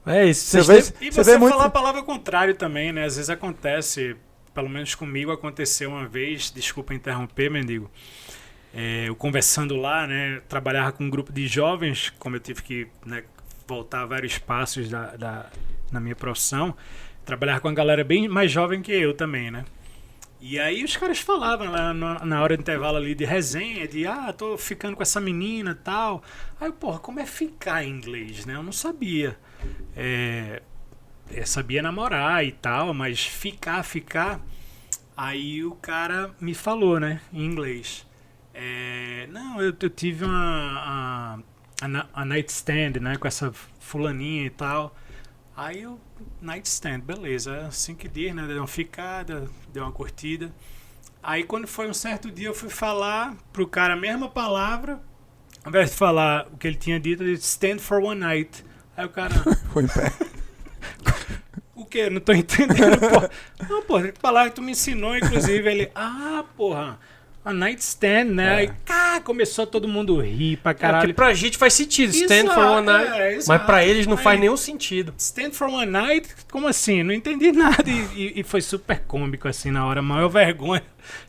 É isso. E você falar a palavra contrário também, né? Às vezes acontece... Pelo menos comigo aconteceu uma vez, desculpa interromper, mendigo. Eu conversando lá, né, trabalhava com um grupo de jovens, como eu tive que, né, voltar a vários passos na minha profissão, trabalhava com uma galera bem mais jovem que eu também, né? E aí os caras falavam lá na hora do intervalo ali de resenha, de tô ficando com essa menina e tal. Aí eu, porra, como é ficar em inglês, né? Eu não sabia. Eu sabia namorar e tal, mas ficar. Aí o cara me falou, né, em inglês. Não, eu tive uma nightstand, né, com essa fulaninha e tal. Aí eu, nightstand, beleza, assim que diz, né, deu uma ficada, deu uma curtida. Aí quando foi um certo dia eu fui falar pro cara a mesma palavra, ao invés de falar o que ele tinha dito, ele disse stand for one night. Aí o cara... Foi em pé. O que? Não tô entendendo, porra. Não, porra, tem que falar que tu me ensinou, inclusive. Ele, porra, a nightstand, né? Aí, começou todo mundo a rir pra caralho. Porque pra gente faz sentido, stand for one night, mas pra eles não faz nenhum sentido. Stand for one night? Como assim? Não entendi nada e foi super cômico, assim, na hora. A maior vergonha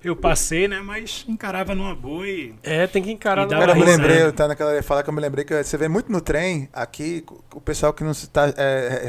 eu passei, né? Mas encarava numa boa e... tem que encarar. Cara, eu me lembrei, tá naquela fala que eu me lembrei que você vê muito no trem, aqui, o pessoal que não está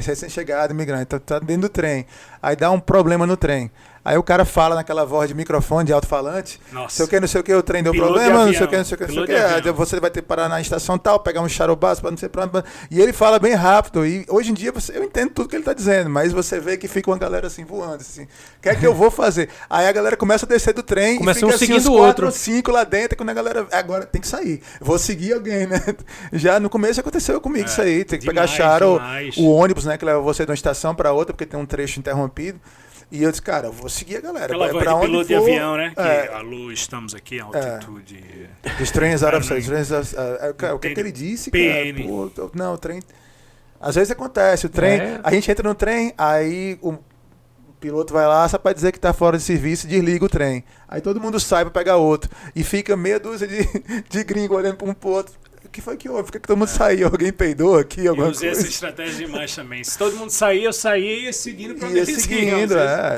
recém-chegado, imigrante, tá dentro do trem. Aí dá um problema no trem. Aí o cara fala naquela voz de microfone, de alto-falante, não sei o que, o trem deu problema, não sei o que, não sei o que. Aí você vai ter que parar na estação tal, pegar um charubaço para não sei pra onde. E ele fala bem rápido. E hoje em dia eu entendo tudo que ele tá dizendo, mas você vê que fica uma galera assim voando, assim. O que é que eu vou fazer? Aí a galera começa a descer do trem começa e fica um assim, seguindo uns o outro. 5 lá dentro, quando a galera agora tem que sair. Vou seguir alguém, né? Já no começo aconteceu comigo isso aí. Tem que pegar o ônibus, né, que leva você de uma estação para outra, porque tem um trecho interrompido. E eu disse, cara, eu vou seguir a galera. Aquela voz de piloto de avião, né? Alô, estamos aqui em altitude. Os trens out of o que ele disse, PN. Cara? Pô, não, o trem... Às vezes acontece, o trem... A gente entra no trem, aí o piloto vai lá só pra dizer que tá fora de serviço e desliga o trem. Aí todo mundo sai pra pegar outro. E fica meia dúzia de gringo olhando pra um pro outro. O que foi que houve? Por que todo mundo saiu? Alguém peidou aqui? Alguma coisa? Eu usei essa estratégia demais também. Se todo mundo saía, eu saía e ia seguindo pra onde eles seguindo,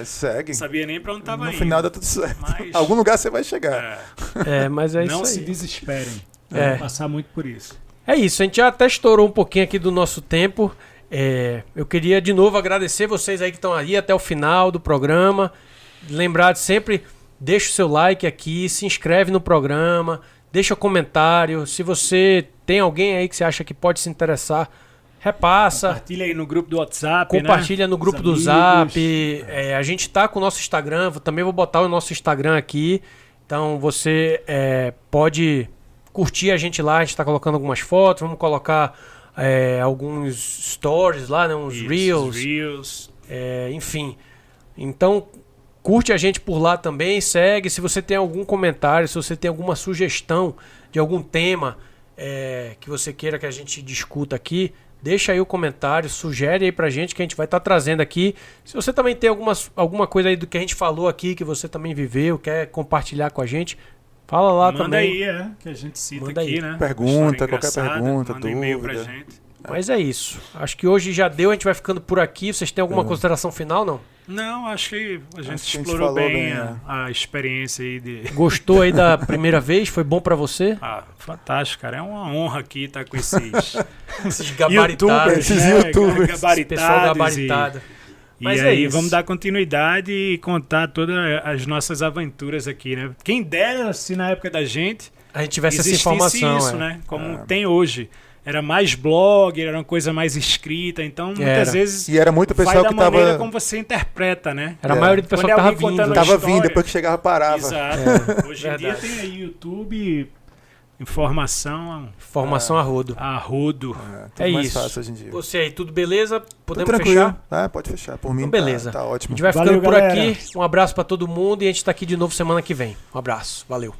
segue. Não sabia nem pra onde tava indo. No final dá tudo certo. Algum lugar você vai chegar. Mas é isso aí. Não se desesperem. Vão passar muito por isso. É isso, a gente já até estourou um pouquinho aqui do nosso tempo. Eu queria de novo agradecer vocês aí que estão aí até o final do programa. Lembrar de sempre, deixa o seu like aqui, se inscreve no programa, deixa um comentário. Se você tem alguém aí que você acha que pode se interessar, repassa. Compartilha aí no grupo do WhatsApp. Compartilha no grupo do Zap. A gente tá com o nosso Instagram, também vou botar o nosso Instagram aqui. Então você pode curtir a gente lá, a gente tá colocando algumas fotos, vamos colocar alguns stories lá, né, uns reels. Enfim. Então curte a gente por lá também, segue. Se você tem algum comentário, se você tem alguma sugestão de algum tema que você queira que a gente discuta aqui, deixa aí o comentário, sugere aí pra gente que a gente vai estar trazendo aqui. Se você também tem alguma coisa aí do que a gente falou aqui, que você também viveu, quer compartilhar com a gente, fala lá também. Manda aí, que a gente cita aqui, né? Pergunta, qualquer pergunta, manda e-mail pra gente. Mas é isso. Acho que hoje já deu, a gente vai ficando por aqui. Vocês têm alguma consideração final, não? Não, acho que a gente explorou bem a experiência aí de... Gostou aí da primeira vez? Foi bom pra você? Fantástico, cara. É uma honra aqui estar com esses gabaritados. Esses youtubers. Gabaritados. Pessoal gabaritado. Mas aí vamos dar continuidade e contar todas as nossas aventuras aqui, né? Quem dera se na época da gente... A gente tivesse essa informação, isso, né? Como tem hoje. Era mais blog, era uma coisa mais escrita, então muitas vezes e era muito pessoal vai que da maneira tava... como você interpreta, né? Era a maioria do pessoal que tava vindo. Tava vindo, depois que chegava parava. Exato. Hoje em dia tem aí YouTube, informação a rodo. A rodo. Tudo mais fácil hoje em dia. Você aí, tudo beleza? Podemos tudo tranquilo. fechar? Pode fechar. Por mim então, beleza. Tá ótimo. A gente vai ficando por aqui. Um abraço pra todo mundo e a gente tá aqui de novo semana que vem. Um abraço. Valeu.